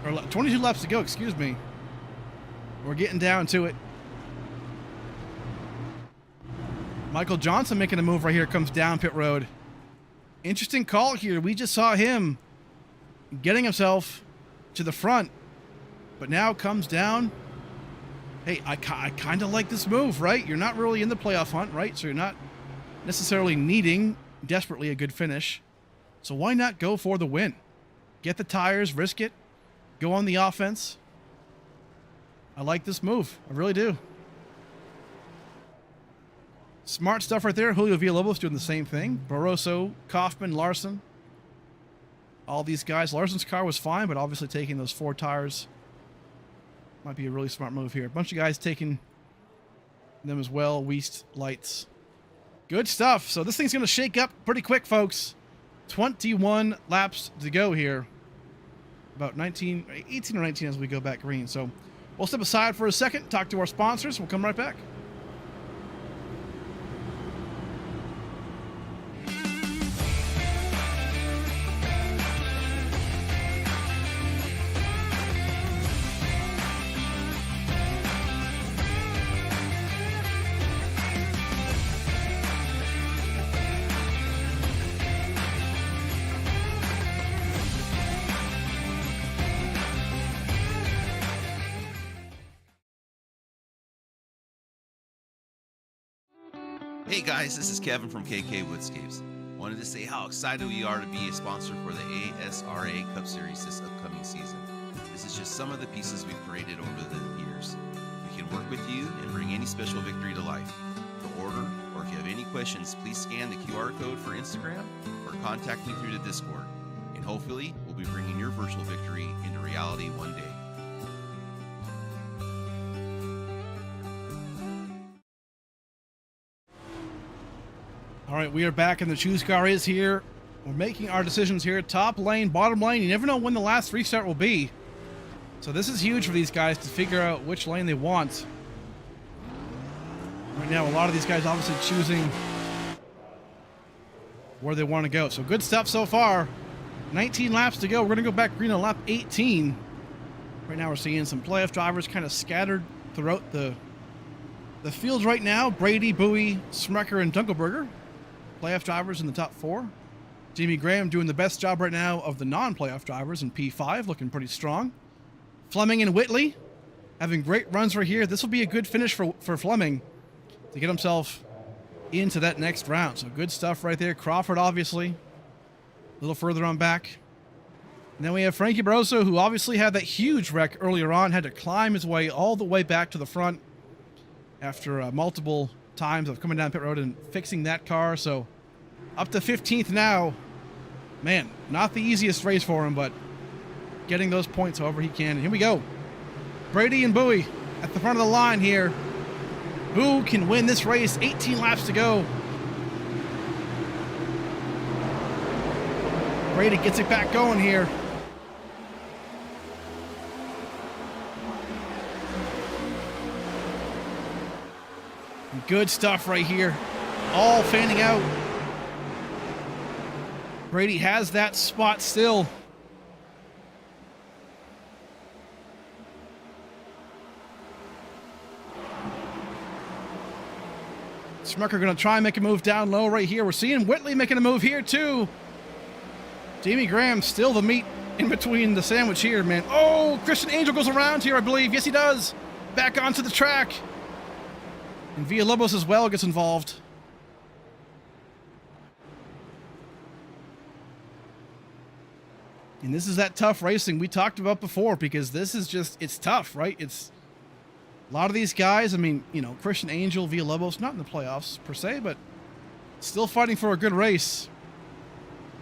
[SPEAKER 2] Or 22 laps to go, excuse me. We're getting down to it. Michael Johnson making a move right here, comes down pit road. Interesting call here. We just saw him getting himself to the front, but now comes down hey, I kind of like this move, right? You're not really in the playoff hunt, right? So you're not necessarily needing desperately a good finish. So why not go for the win? Get the tires, risk it, go on the offense. I like this move. I really do. Smart stuff right there. Julio Villalobos doing the same thing. Barroso, Kaufman, Larson. All these guys. Larson's car was fine, but obviously taking those 4 tires might be a really smart move here. A bunch of guys taking them as well. Weist, Lights. Good stuff. So this thing's going to shake up pretty quick, folks. 21 laps to go here. About 18 or 19 as we go back green. So we'll step aside for a second, talk to our sponsors. We'll come right back.
[SPEAKER 3] Hey guys, this is Kevin from KK Woodscapes. Wanted to say how excited we are to be a sponsor for the ASRA Cup Series this upcoming season. This is just some of the pieces we've created over the years. We can work with you and bring any special victory to life. To order, or if you have any questions, please scan the QR code for Instagram or contact me through the Discord. And hopefully, we'll be bringing your virtual victory into reality one day.
[SPEAKER 2] All right, we are back, and the choose car is here. We're making our decisions here. Top lane, bottom lane. You never know when the last restart will be. So this is huge for these guys to figure out which lane they want. Right now, a lot of these guys obviously choosing where they want to go. So good stuff so far. 19 laps to go. We're going to go back green on lap 18. Right now, we're seeing some playoff drivers kind of scattered throughout the field right now. Brady, Bowie, Smucker, and Dunkelberger. Playoff drivers in the top 4. Jamie Graham doing the best job right now of the non-playoff drivers in P5, looking pretty strong. Fleming and Whitley having great runs right here. This will be a good finish for Fleming to get himself into that next round. So good stuff right there. Crawford, obviously, a little further on back. And then we have Frankie Barroso, who obviously had that huge wreck earlier on, had to climb his way all the way back to the front after multiple times of coming down pit road and fixing that car. So up to 15th now. Man, not the easiest race for him, but getting those points however he can. And here we go. Brady and Bowie at the front of the line here. Who can win this race? 18 laps to go. Brady gets it back going here. Good stuff right here. All fanning out. Brady has that spot still. Smucker going to try and make a move down low right here. We're seeing Whitley making a move here too. Jamie Graham still the meat in between the sandwich here, man. Oh, Christian Angel goes around here, I believe. Yes, he does. Back onto the track. And Villalobos as well gets involved. And this is that tough racing we talked about before, because this is just, it's tough, right? It's a lot of these guys, I mean, you know, Christian Angel, Villalobos, not in the playoffs per se, but still fighting for a good race.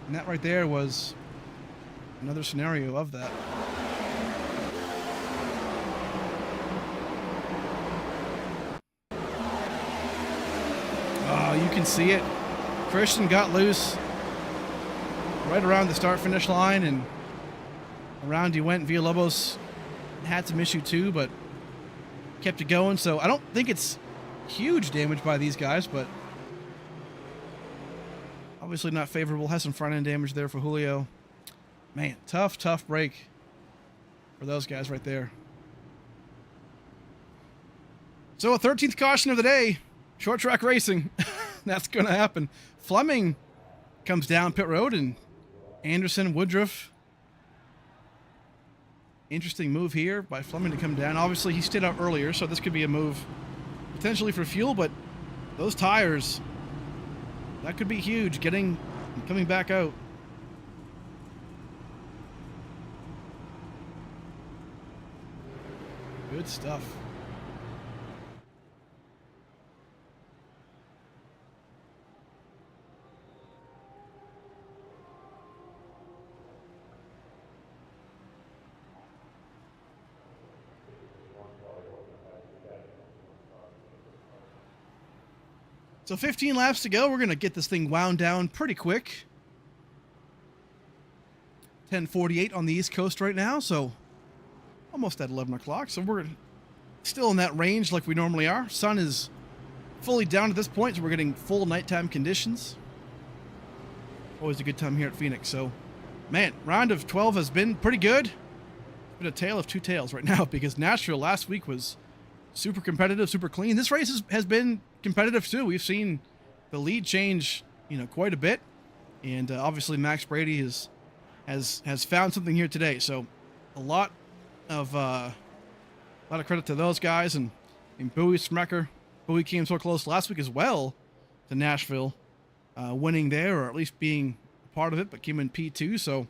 [SPEAKER 2] And that right there was another scenario of that. Oh, you can see it. Christian got loose right around the start-finish line, and around he went. Villalobos had some issue too, but kept it going. So I don't think it's huge damage by these guys, but obviously not favorable. Has some front-end damage there for Julio. Man, tough break for those guys right there. So a 13th caution of the day. Short track racing. That's going to happen. Fleming comes down pit road, and Anderson, Woodruff Interesting move here by Fleming to come down. Obviously, he stayed out earlier, so this could be a move potentially for fuel, but those tires, that could be huge, coming back out. Good stuff. So 15 laps to go. We're going to get this thing wound down pretty quick. 10:48 on the East Coast right now, so almost at 11 o'clock. So we're still in that range like we normally are. Sun is fully down at this point, so we're getting full nighttime conditions. Always a good time here at Phoenix. So, man, round of 12 has been pretty good. It's been a tale of two tales right now because Nashville last week was super competitive, super clean. This race has been competitive too. We've seen the lead change, quite a bit, and obviously Max Brady has found something here today. So a lot of credit to those guys and Bowie Smecker. Bowie came so close last week as well to Nashville, winning there, or at least being a part of it, but came in P2. So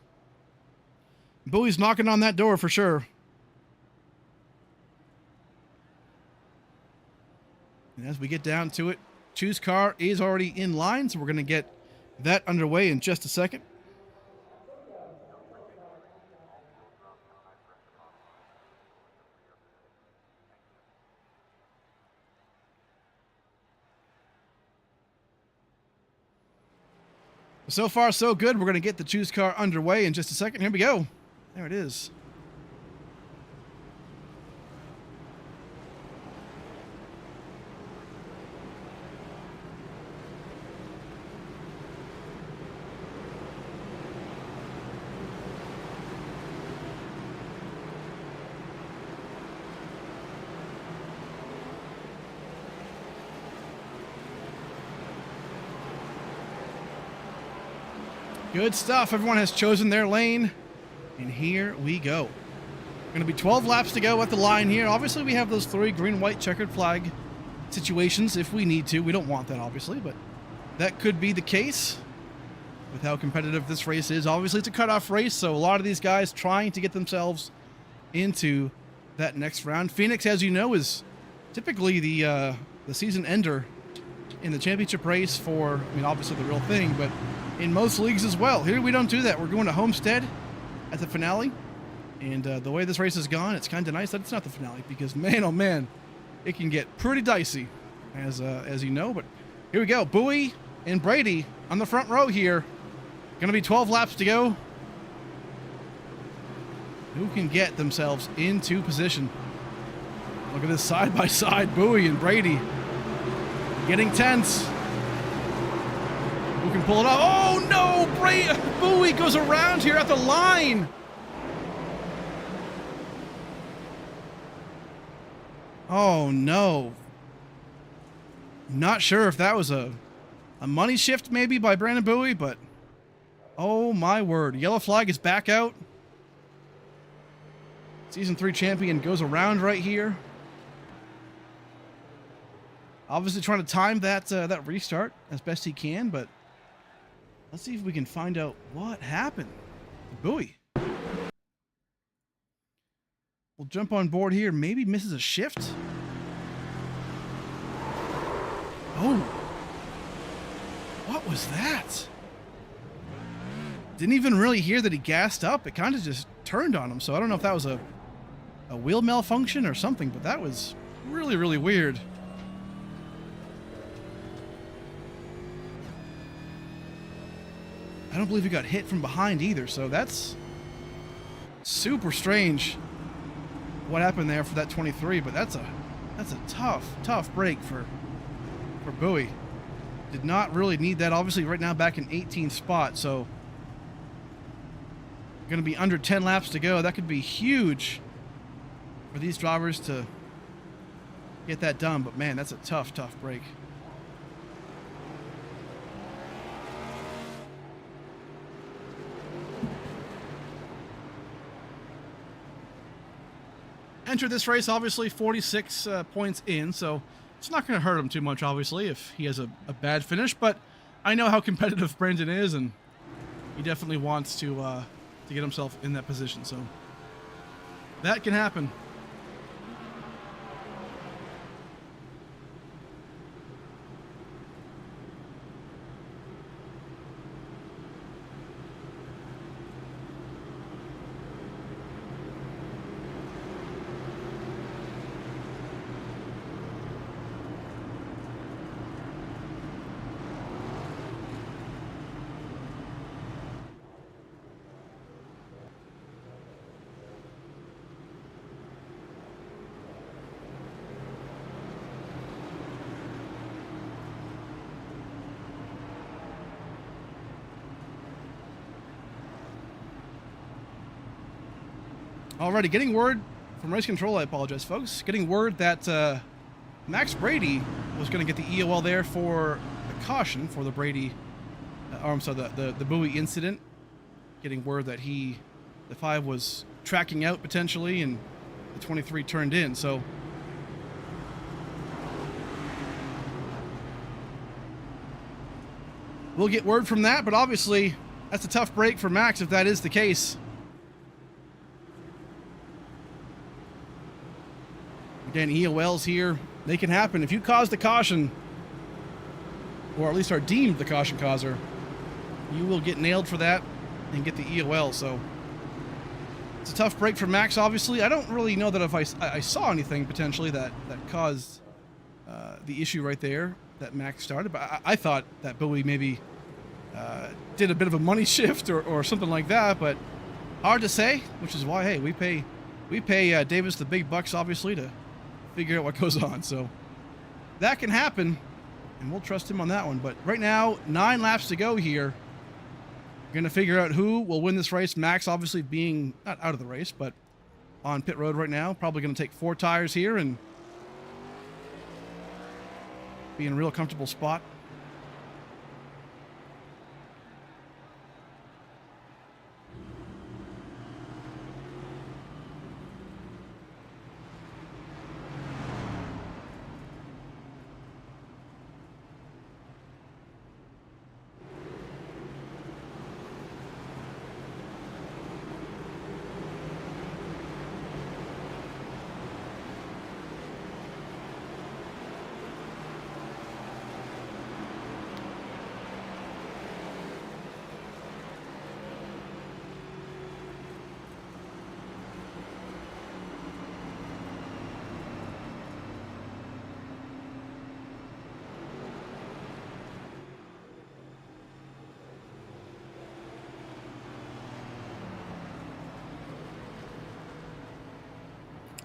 [SPEAKER 2] Bowie's knocking on that door for sure. And as we get down to it, choose car is already in line, so we're going to get that underway in just a second. So far, so good. We're going to get the choose car underway in just a second. Here we go. There it is. Good stuff. Everyone has chosen their lane. And here we go. Going to be 12 laps to go at the line here. Obviously, we have those 3 green, white, checkered flag situations if we need to. We don't want that, obviously, but that could be the case with how competitive this race is. Obviously, it's a cutoff race, so a lot of these guys trying to get themselves into that next round. Phoenix, as you know, is typically the season ender in the championship race for, obviously the real thing, but in most leagues as well. Here we don't do that. We're going to Homestead at the finale. And the way this race has gone, it's kind of nice that it's not the finale because, man, oh man, it can get pretty dicey, as you know. But here we go. Bowie and Brady on the front row here. Going to be 12 laps to go. Who can get themselves into position? Look at this side-by-side. Bowie and Brady getting tense. Who can pull it off? Oh, no! Bowie goes around here at the line. Oh, no. Not sure if that was a money shift maybe by Brandon Bowie, but oh, my word. Yellow flag is back out. Season 3 champion goes around right here. Obviously trying to time that restart as best he can, but let's see if we can find out what happened to Bowie. We'll jump on board here. Maybe misses a shift. Oh. What was that? Didn't even really hear that he gassed up. It kind of just turned on him. So I don't know if that was a wheel malfunction or something, but that was really, really weird. I don't believe he got hit from behind either, so that's super strange what happened there for that 23, but that's a tough break for Bowie. Did not really need that. Obviously right now back in 18th spot, so going to be under 10 laps to go. That could be huge for these drivers to get that done, but man, that's a tough break. entered this race, obviously 46 points in, so it's not going to hurt him too much, obviously, if he has a bad finish. But I know how competitive Brandon is, and he definitely wants to get himself in that position. So that can happen. Alrighty, getting word from race control, I apologize, folks. Getting word that Max Brady was going to get the EOL there for the caution for the Brady, or I'm sorry, the buoy incident. Getting word that the 5 was tracking out potentially, and the 23 turned in. So we'll get word from that, but obviously that's a tough break for Max if that is the case. Again, EOLs here, they can happen. If you cause the caution, or at least are deemed the caution causer, you will get nailed for that and get the EOL. So it's a tough break for Max, obviously. I don't really know that if I saw anything potentially that caused the issue right there that Max started, but I thought that buoy maybe did a bit of a money shift or something like that, but hard to say, which is why, hey, we pay Davis the big bucks, obviously, to figure out what goes on. So that can happen, and we'll trust him on that one. But right now, 9 laps to go here. We're going to figure out who will win this race. Max obviously being not out of the race, but on pit road right now. Probably going to take 4 tires here and be in a real comfortable spot.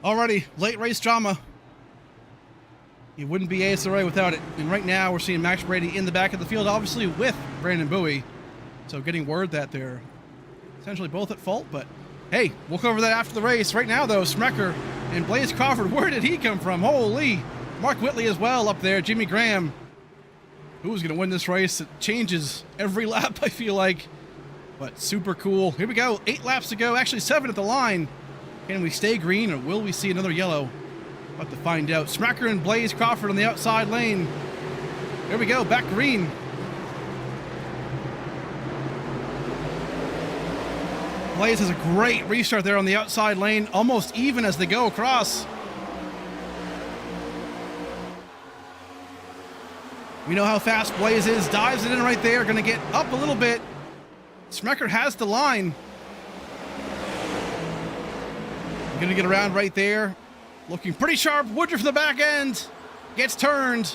[SPEAKER 2] Alrighty, late race drama. It wouldn't be ASRA without it. And right now we're seeing Max Brady in the back of the field, obviously with Brandon Bowie. So getting word that they're essentially both at fault, but hey, we'll cover that after the race. Right now though, Smecker and Blaze Crawford, where did he come from? Holy! Mark Whitley as well up there, Jimmy Graham. Who's gonna win this race? It changes every lap, I feel like. But super cool. Here we go, 8 laps to go, actually 7 at the line. Can we stay green, or will we see another yellow? We'll have to find out. Smacker and Blaze Crawford on the outside lane. There we go, back green. Blaze has a great restart there on the outside lane, almost even as they go across. We know how fast Blaze is, dives it in right there, gonna get up a little bit. Smecker has the line. Gonna get around right there. Looking pretty sharp. Woodruff from the back end. Gets turned.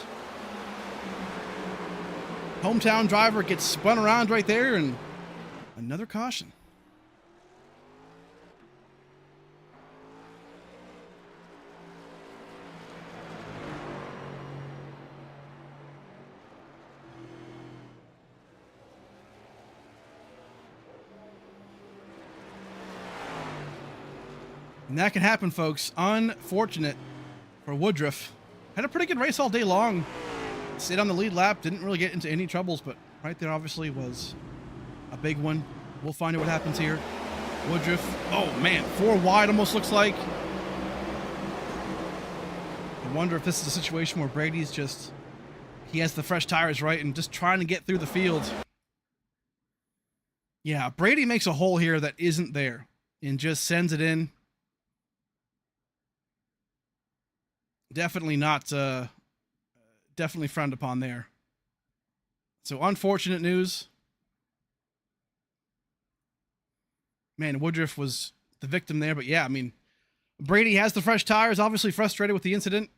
[SPEAKER 2] Hometown driver gets spun around right there, and another caution. And that can happen, folks. Unfortunate for Woodruff. Had a pretty good race all day long. Stayed on the lead lap. Didn't really get into any troubles, but right there obviously was a big one. We'll find out what happens here. Woodruff. Oh, man. 4 wide almost looks like. I wonder if this is a situation where Brady's just, he has the fresh tires, right, and just trying to get through the field. Yeah, Brady makes a hole here that isn't there and just sends it in. Definitely not, definitely frowned upon there. So unfortunate news. Man, Woodruff was the victim there, but yeah, I mean, Brady has the fresh tires, obviously frustrated with the incident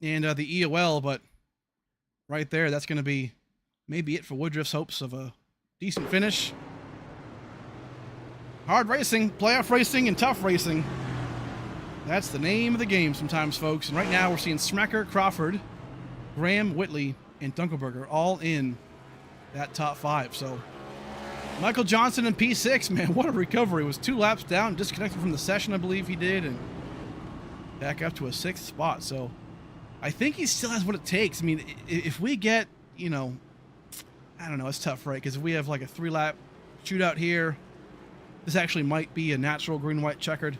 [SPEAKER 2] and the EOL, but right there, that's going to be maybe it for Woodruff's hopes of a decent finish. Hard racing, playoff racing, and tough racing. That's the name of the game sometimes, folks. And right now we're seeing Smecker, Crawford, Graham, Whitley, and Dunkelberger all in that top 5. So Michael Johnson in P6, man, what a recovery. It was 2 laps down, disconnected from the session, I believe he did, and back up to a 6th spot. So I think he still has what it takes. I mean, if we get, you know, I don't know, it's tough, right? Because if we have like a 3-lap shootout here, this actually might be a natural green-white checkered.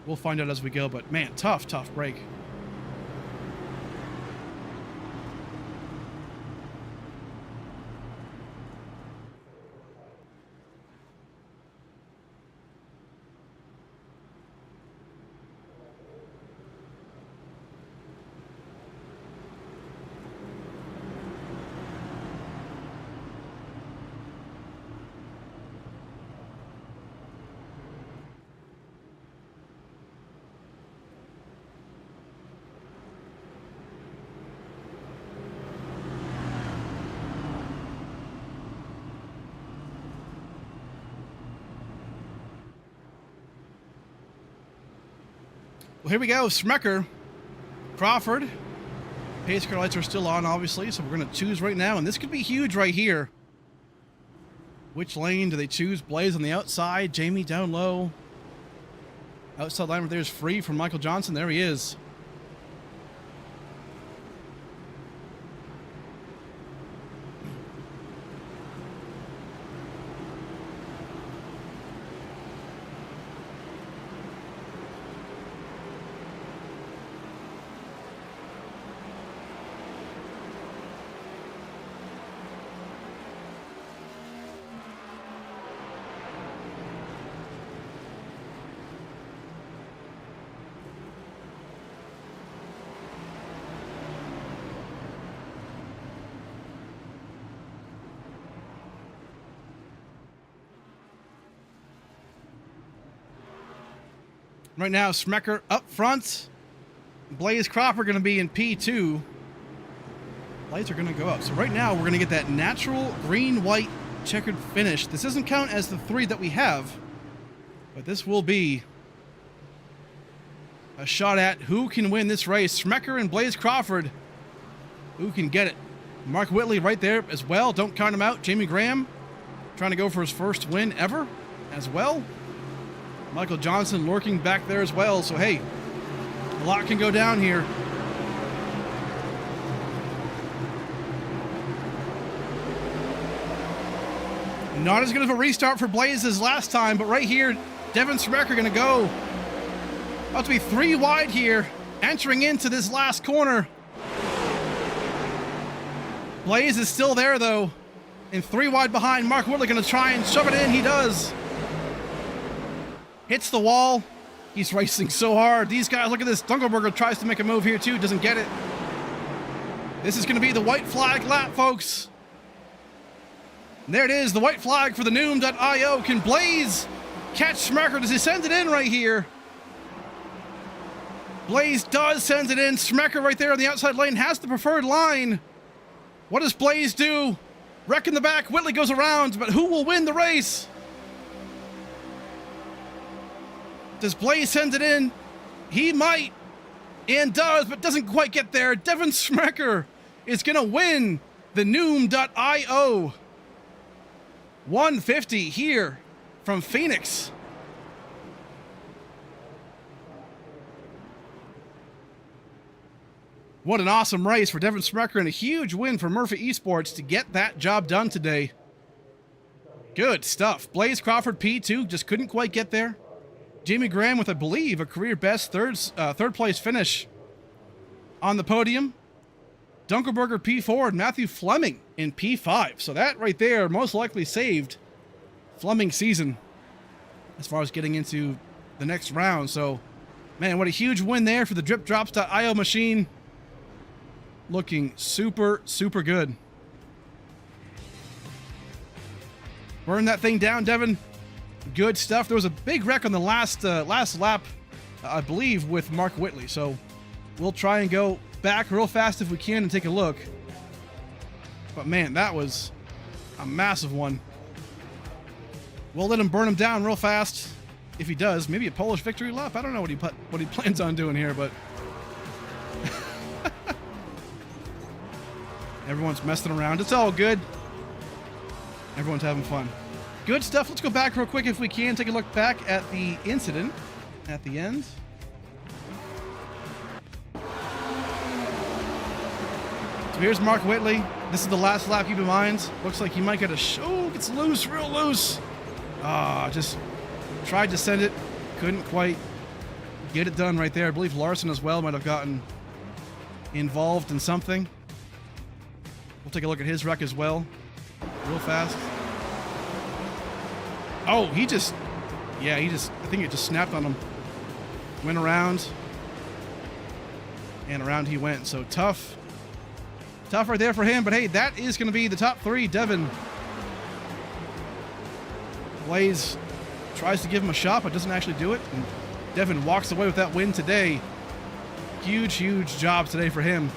[SPEAKER 2] We'll find out as we go, but man, tough break. Well, here we go. Smecker, Crawford. Pace car lights are still on, obviously, so we're going to choose right now, and this could be huge right here. Which lane do they choose? Blaze on the outside, Jamie down low. Outside line right there is free from Michael Johnson. There he is. Right now, Smecker up front. Blaze Cropper going to be in P2. Lights are going to go up. So right now, we're going to get that natural green-white checkered finish. This doesn't count as the 3 that we have, but this will be a shot at who can win this race. Smecker and Blaze Crawford. Who can get it? Mark Whitley right there as well. Don't count him out. Jamie Graham trying to go for his first win ever as well. Michael Johnson lurking back there as well. So, hey, a lot can go down here. Not as good of a restart for Blaze as last time, but right here, Devin Smecker going to go. About to be 3 wide here, entering into this last corner. Blaze is still there, though. And 3 wide behind. Mark Whitley going to try and shove it in. He does. Hits the wall. He's racing so hard. These guys, look at this. Dunkelberger tries to make a move here too. Doesn't get it. This is going to be the white flag lap, folks. And there it is. The white flag for the Noom.io. Can Blaze catch Smecker? Does he send it in right here? Blaze does send it in. Smecker right there on the outside lane has the preferred line. What does Blaze do? Wreck in the back. Whitley goes around, but who will win the race? Does Blaze send it in? He might, and does, but doesn't quite get there. Devin Smecker is going to win the Noom.io 150 here from Phoenix. What an awesome race for Devin Smecker and a huge win for Murphy Esports to get that job done today. Good stuff. Blaze Crawford P2 just couldn't quite get there. Jamie Graham with, I believe, a career best third place finish. on the podium. Dunkelberger P4 and Matthew Fleming in P5. So that right there most likely saved Fleming's season as far as getting into the next round. So, man, what a huge win there for the DripDrops.io machine. Looking super, super good. Burn that thing down, Devin. Good stuff. There was a big wreck on the last lap, I believe, with Mark Whitley. So we'll try and go back real fast if we can and take a look. But man, that was a massive one. We'll let him burn him down real fast. If he does, maybe a Polish victory lap. I don't know what he plans on doing here, but everyone's messing around. It's all good. Everyone's having fun. Good stuff. Let's go back real quick if we can. Take a look back at the incident at the end. So here's Mark Whitley. This is the last lap, keep in mind. Looks like he might get a show. Gets loose, real loose. Just tried to send it. Couldn't quite get it done right there. I believe Larson as well might have gotten involved in something. We'll take a look at his wreck as well. Real fast. Oh, I think it just snapped on him. Went around. And around he went. So tough right there for him. But hey, that is going to be the top three. Devin. Blaze tries to give him a shot, but doesn't actually do it. And Devin walks away with that win today. Huge, huge job today for him.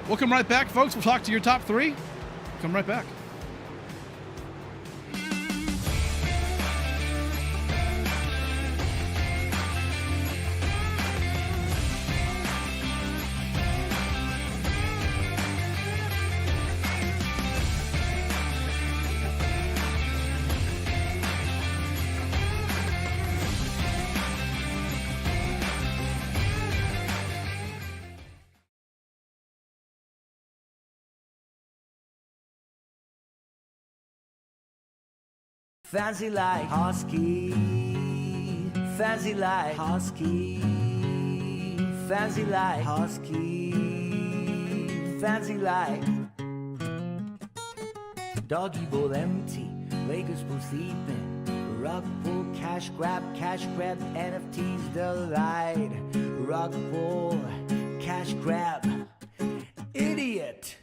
[SPEAKER 2] We'll come right back, folks. We'll talk to your top three. Come right back.
[SPEAKER 1] Fancy like Husky, fancy like Husky, fancy like Husky, fancy like Doggy bowl empty, Lakers pool sleeping, rug pull, cash grab, NFTs delight, rug pull, cash grab, idiot.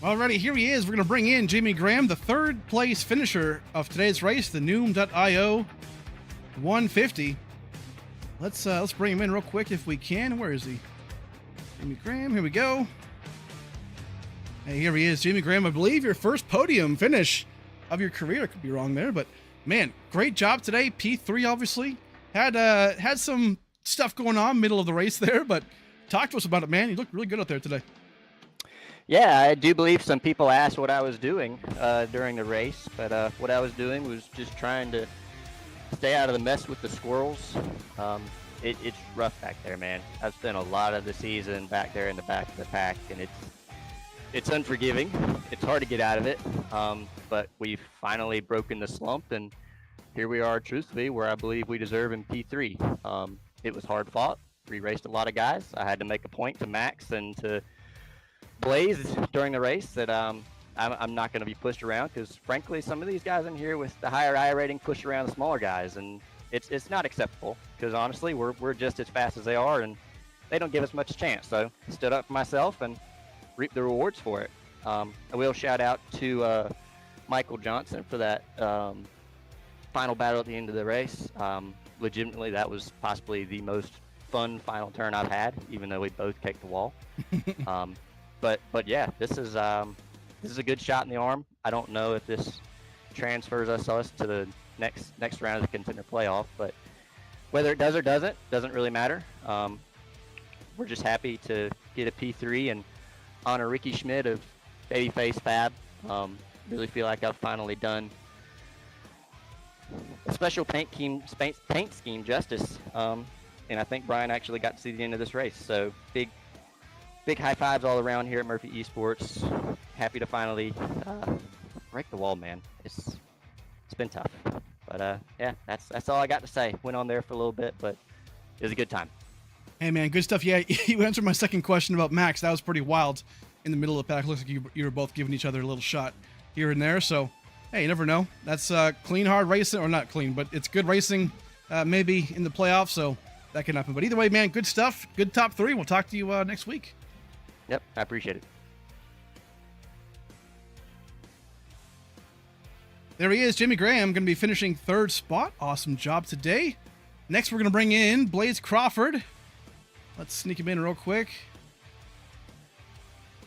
[SPEAKER 2] Alrighty, here he is. We're going to bring in Jamie Graham, the third place finisher of today's race, the Noom.io 150. Let's bring him in real quick if we can. Where is he? Jamie Graham, here we go. Hey, here he is. Jamie Graham, I believe your first podium finish of your career. I could be wrong there, but man, great job today. P3, obviously. Had some stuff going on middle of the race there, but talk to us about it, man. You looked really good out there today.
[SPEAKER 5] Yeah, I do believe some people asked what I was doing during the race, but what I was doing was just trying to stay out of the mess with the squirrels. It's rough back there, man. I've spent a lot of the season back there in the back of the pack, and it's unforgiving. It's hard to get out of it, but we've finally broken the slump, and here we are, truthfully, where I believe we deserve in P3. It was hard fought. We raced a lot of guys. I had to make a point to Max and to Blaze during the race that I'm not going to be pushed around, because frankly some of these guys in here with the higher I rating push around the smaller guys, and it's not acceptable, because honestly we're just as fast as they are and they don't give us much chance. So stood up for myself and reaped the rewards for it. I will shout out to Michael Johnson for that final battle at the end of the race. Legitimately, that was possibly the most fun final turn I've had, even though we both kicked the wall. But yeah, this is a good shot in the arm. I don't know if this transfers us to the next round of the contender playoff, but whether it does or doesn't really matter. We're just happy to get a P3 and honor Ricky Schmidt of babyface fab. Really feel like I've finally done a special paint scheme justice. And I think Brian actually got to see the end of this race. So big high fives all around here at Murphy Esports. Happy to finally break the wall, man. It's been tough, but yeah, that's all I got to say. Went on there for a little bit, but it was a good time.
[SPEAKER 2] Hey man, good stuff. Yeah, you answered my second question about Max. That was pretty wild. In the middle of the pack, looks like you were both giving each other a little shot here and there. So hey, you never know. That's clean, hard racing, or not clean, but it's good racing. Maybe in the playoffs, so that can happen. But either way, man, good stuff. Good top three. We'll talk to you next week.
[SPEAKER 5] Yep, I appreciate it.
[SPEAKER 2] There he is, Jimmy Graham, going to be finishing third spot. Awesome job today. Next, we're going to bring in Blaze Crawford. Let's sneak him in real quick.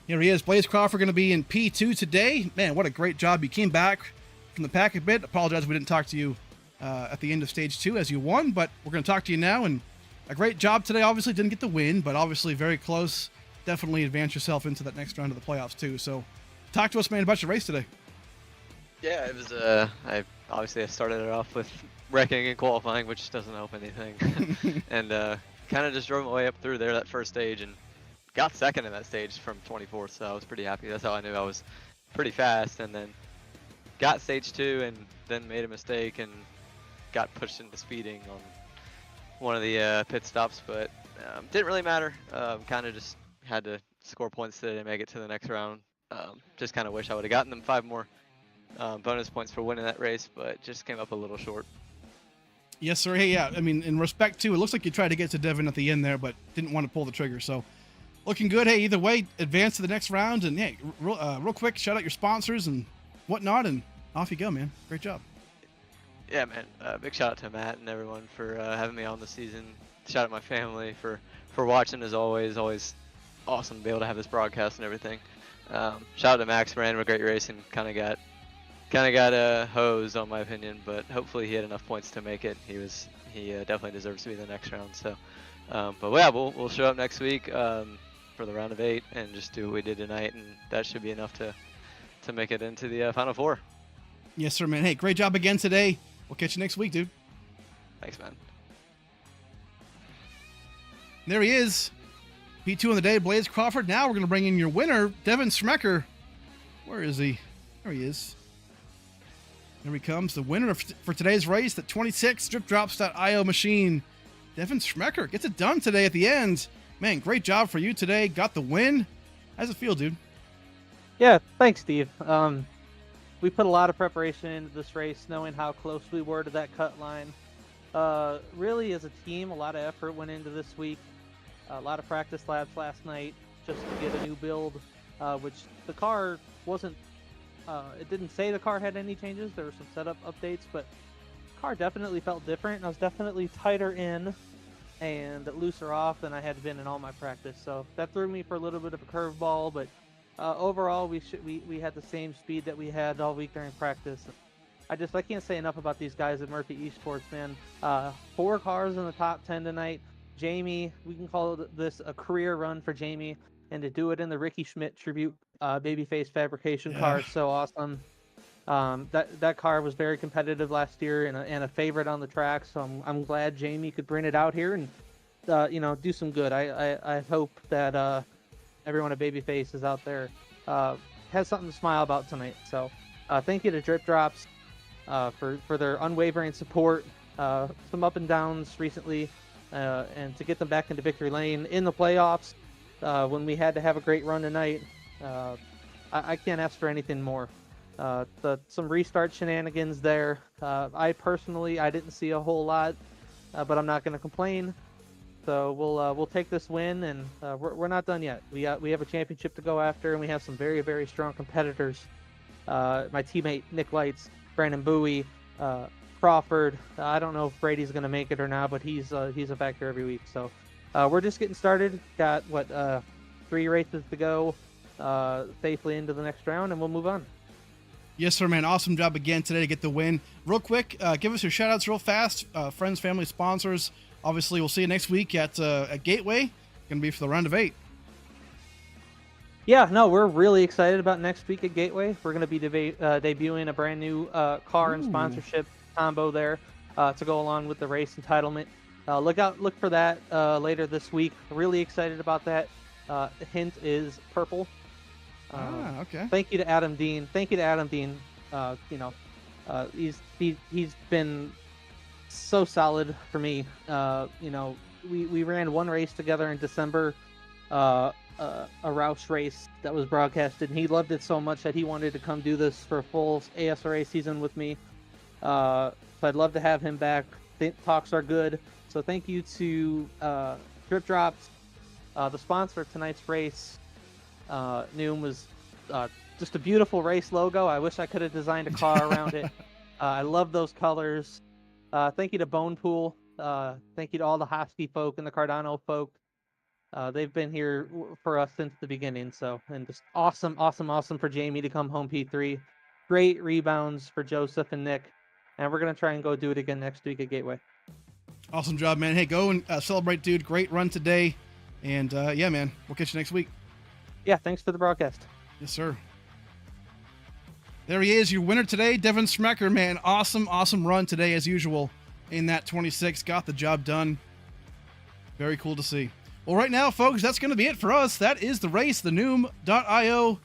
[SPEAKER 2] Here he is, Blaze Crawford, going to be in P2 today. Man, what a great job. You came back from the pack a bit. Apologize we didn't talk to you at the end of stage 2 as you won, but we're going to talk to you now. And a great job today. Obviously didn't get the win, but obviously very close. Definitely advance yourself into that next round of the playoffs too. So talk to us, man, about your race today.
[SPEAKER 6] Yeah, it was. I started it off with wrecking and qualifying, which doesn't help anything, and kind of just drove my way up through there that first stage and got second in that stage from 24th. So I was pretty happy. That's how I knew I was pretty fast. And then got stage 2 and then made a mistake and got pushed into speeding on one of the pit stops, but didn't really matter. Kind of just had to score points today to make it to the next round. Just kind of wish I would have gotten them 5 more bonus points for winning that race, but just came up a little short.
[SPEAKER 2] Yes, sir. Hey, yeah, I mean, in respect to, it looks like you tried to get to Devin at the end there, but didn't want to pull the trigger. So looking good. Hey, either way, advance to the next round. And hey, real quick, shout out your sponsors and whatnot, and off you go, man. Great job.
[SPEAKER 6] Yeah, man. Big shout out to Matt and everyone for having me on this season. Shout out my family for watching as always. Always awesome to be able to have this broadcast and everything. Shout out to Max for a great race and kind of got hosed on my opinion, but hopefully he had enough points to make it. He definitely deserves to be in the next round. So, but yeah, we'll show up next week for the round of 8 and just do what we did tonight, and that should be enough to make it into the final 4.
[SPEAKER 2] Yes, sir, man. Hey, great job again today. We'll catch you next week, dude.
[SPEAKER 6] Thanks, man.
[SPEAKER 2] There he is. P2 on the day, Blaze Crawford. Now we're going to bring in your winner, Devin Schmecker. Where is he? There he is. There he comes, the winner for today's race, the 26 stripdrops.io machine. Devin Schmecker gets it done today at the end. Man, great job for you today. Got the win. How's it feel, dude?
[SPEAKER 7] Yeah, thanks, Steve. We put a lot of preparation into this race, knowing how close we were to that cut line. Really, as a team, a lot of effort went into this week. A lot of practice laps last night just to get a new build, which the car wasn't. It didn't say the car had any changes. There were some setup updates, but the car definitely felt different, and I was definitely tighter in and looser off than I had been in all my practice. So that threw me for a little bit of a curveball, but overall we had the same speed that we had all week during practice. I can't say enough about these guys at Murphy Esports, man. 4 cars in the top 10 tonight. Jamie, we can call this a career run for Jamie, and to do it in the Ricky Schmidt tribute babyface fabrication car is so awesome. That car was very competitive last year and a favorite on the track, so I'm glad Jamie could bring it out here and do some good. I hope that everyone at Babyface is out there has something to smile about tonight. So thank you to Drip Drops for their unwavering support, some up and downs recently, and to get them back into victory lane in the playoffs when we had to have a great run tonight. I can't ask for anything more. Some restart shenanigans there. I didn't see a whole lot, but I'm not going to complain. So we'll take this win, and we're not done yet. We have a championship to go after, and we have some very, very strong competitors. My teammate Nick Lights, Brandon Bowie, Crawford. I don't know if Brady's going to make it or not, but he's a factor every week. So we're just getting started. Got 3 races to go safely into the next round, and we'll move on.
[SPEAKER 2] Yes, sir, man. Awesome job again today to get the win. Real quick, give us your shout-outs real fast. Friends, family, sponsors. Obviously, we'll see you next week at Gateway. Going to be for the round of 8.
[SPEAKER 7] Yeah, no, we're really excited about next week at Gateway. We're going to be debuting a brand new car and
[SPEAKER 2] Ooh.
[SPEAKER 7] sponsorship combo there to go along with the race entitlement. Look for that later this week. Really excited about that. The hint is purple.
[SPEAKER 2] Okay.
[SPEAKER 7] Thank you to Adam Dean. He's been so solid for me. We ran one race together in December, a Roush race that was broadcasted, and he loved it so much that he wanted to come do this for a full ASRA season with me. So I'd love to have him back. Talks are good. So thank you to Drip Drops, the sponsor of tonight's race. Noom was just a beautiful race logo. I wish I could have designed a car around it. I love those colors. Thank you to Bone Pool. Thank you to all the Hosky folk and the Cardano folk. They've been here for us since the beginning. And just awesome for Jamie to come home P3. Great rebounds for Joseph and Nick. And we're going to try and go do it again next week at Gateway.
[SPEAKER 2] Awesome job, man. Hey, go and celebrate, dude. Great run today. And yeah, man, we'll catch you next week.
[SPEAKER 7] Yeah, thanks for the broadcast.
[SPEAKER 2] Yes, sir. There he is, your winner today, Devin Smecker, man. Awesome run today, as usual, in that 26. Got the job done. Very cool to see. Well, right now, folks, that's going to be it for us. That is the race, the Noom.io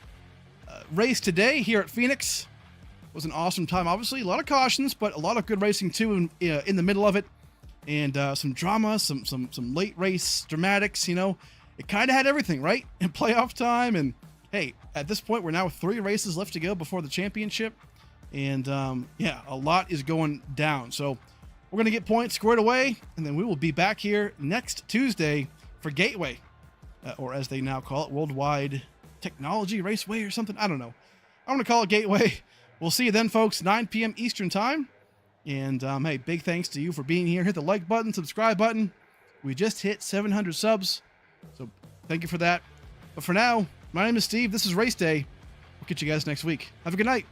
[SPEAKER 2] race today here at Phoenix. It was an awesome time, obviously. A lot of cautions, but a lot of good racing, too, in the middle of it. And some drama, some late race dramatics, It kind of had everything, right? In playoff time, and hey, at this point, we're now 3 races left to go before the championship. And yeah, a lot is going down. So we're going to get points squared away, and then we will be back here next Tuesday for Gateway, or as they now call it, Worldwide Technology Raceway or something. I don't know. I'm going to call it Gateway. We'll see you then, folks, 9 p.m. Eastern Time. And hey, big thanks to you for being here. Hit the like button, subscribe button. We just hit 700 subs. So thank you for that. But for now, my name is Steve. This is Race Day. We'll catch you guys next week. Have a good night.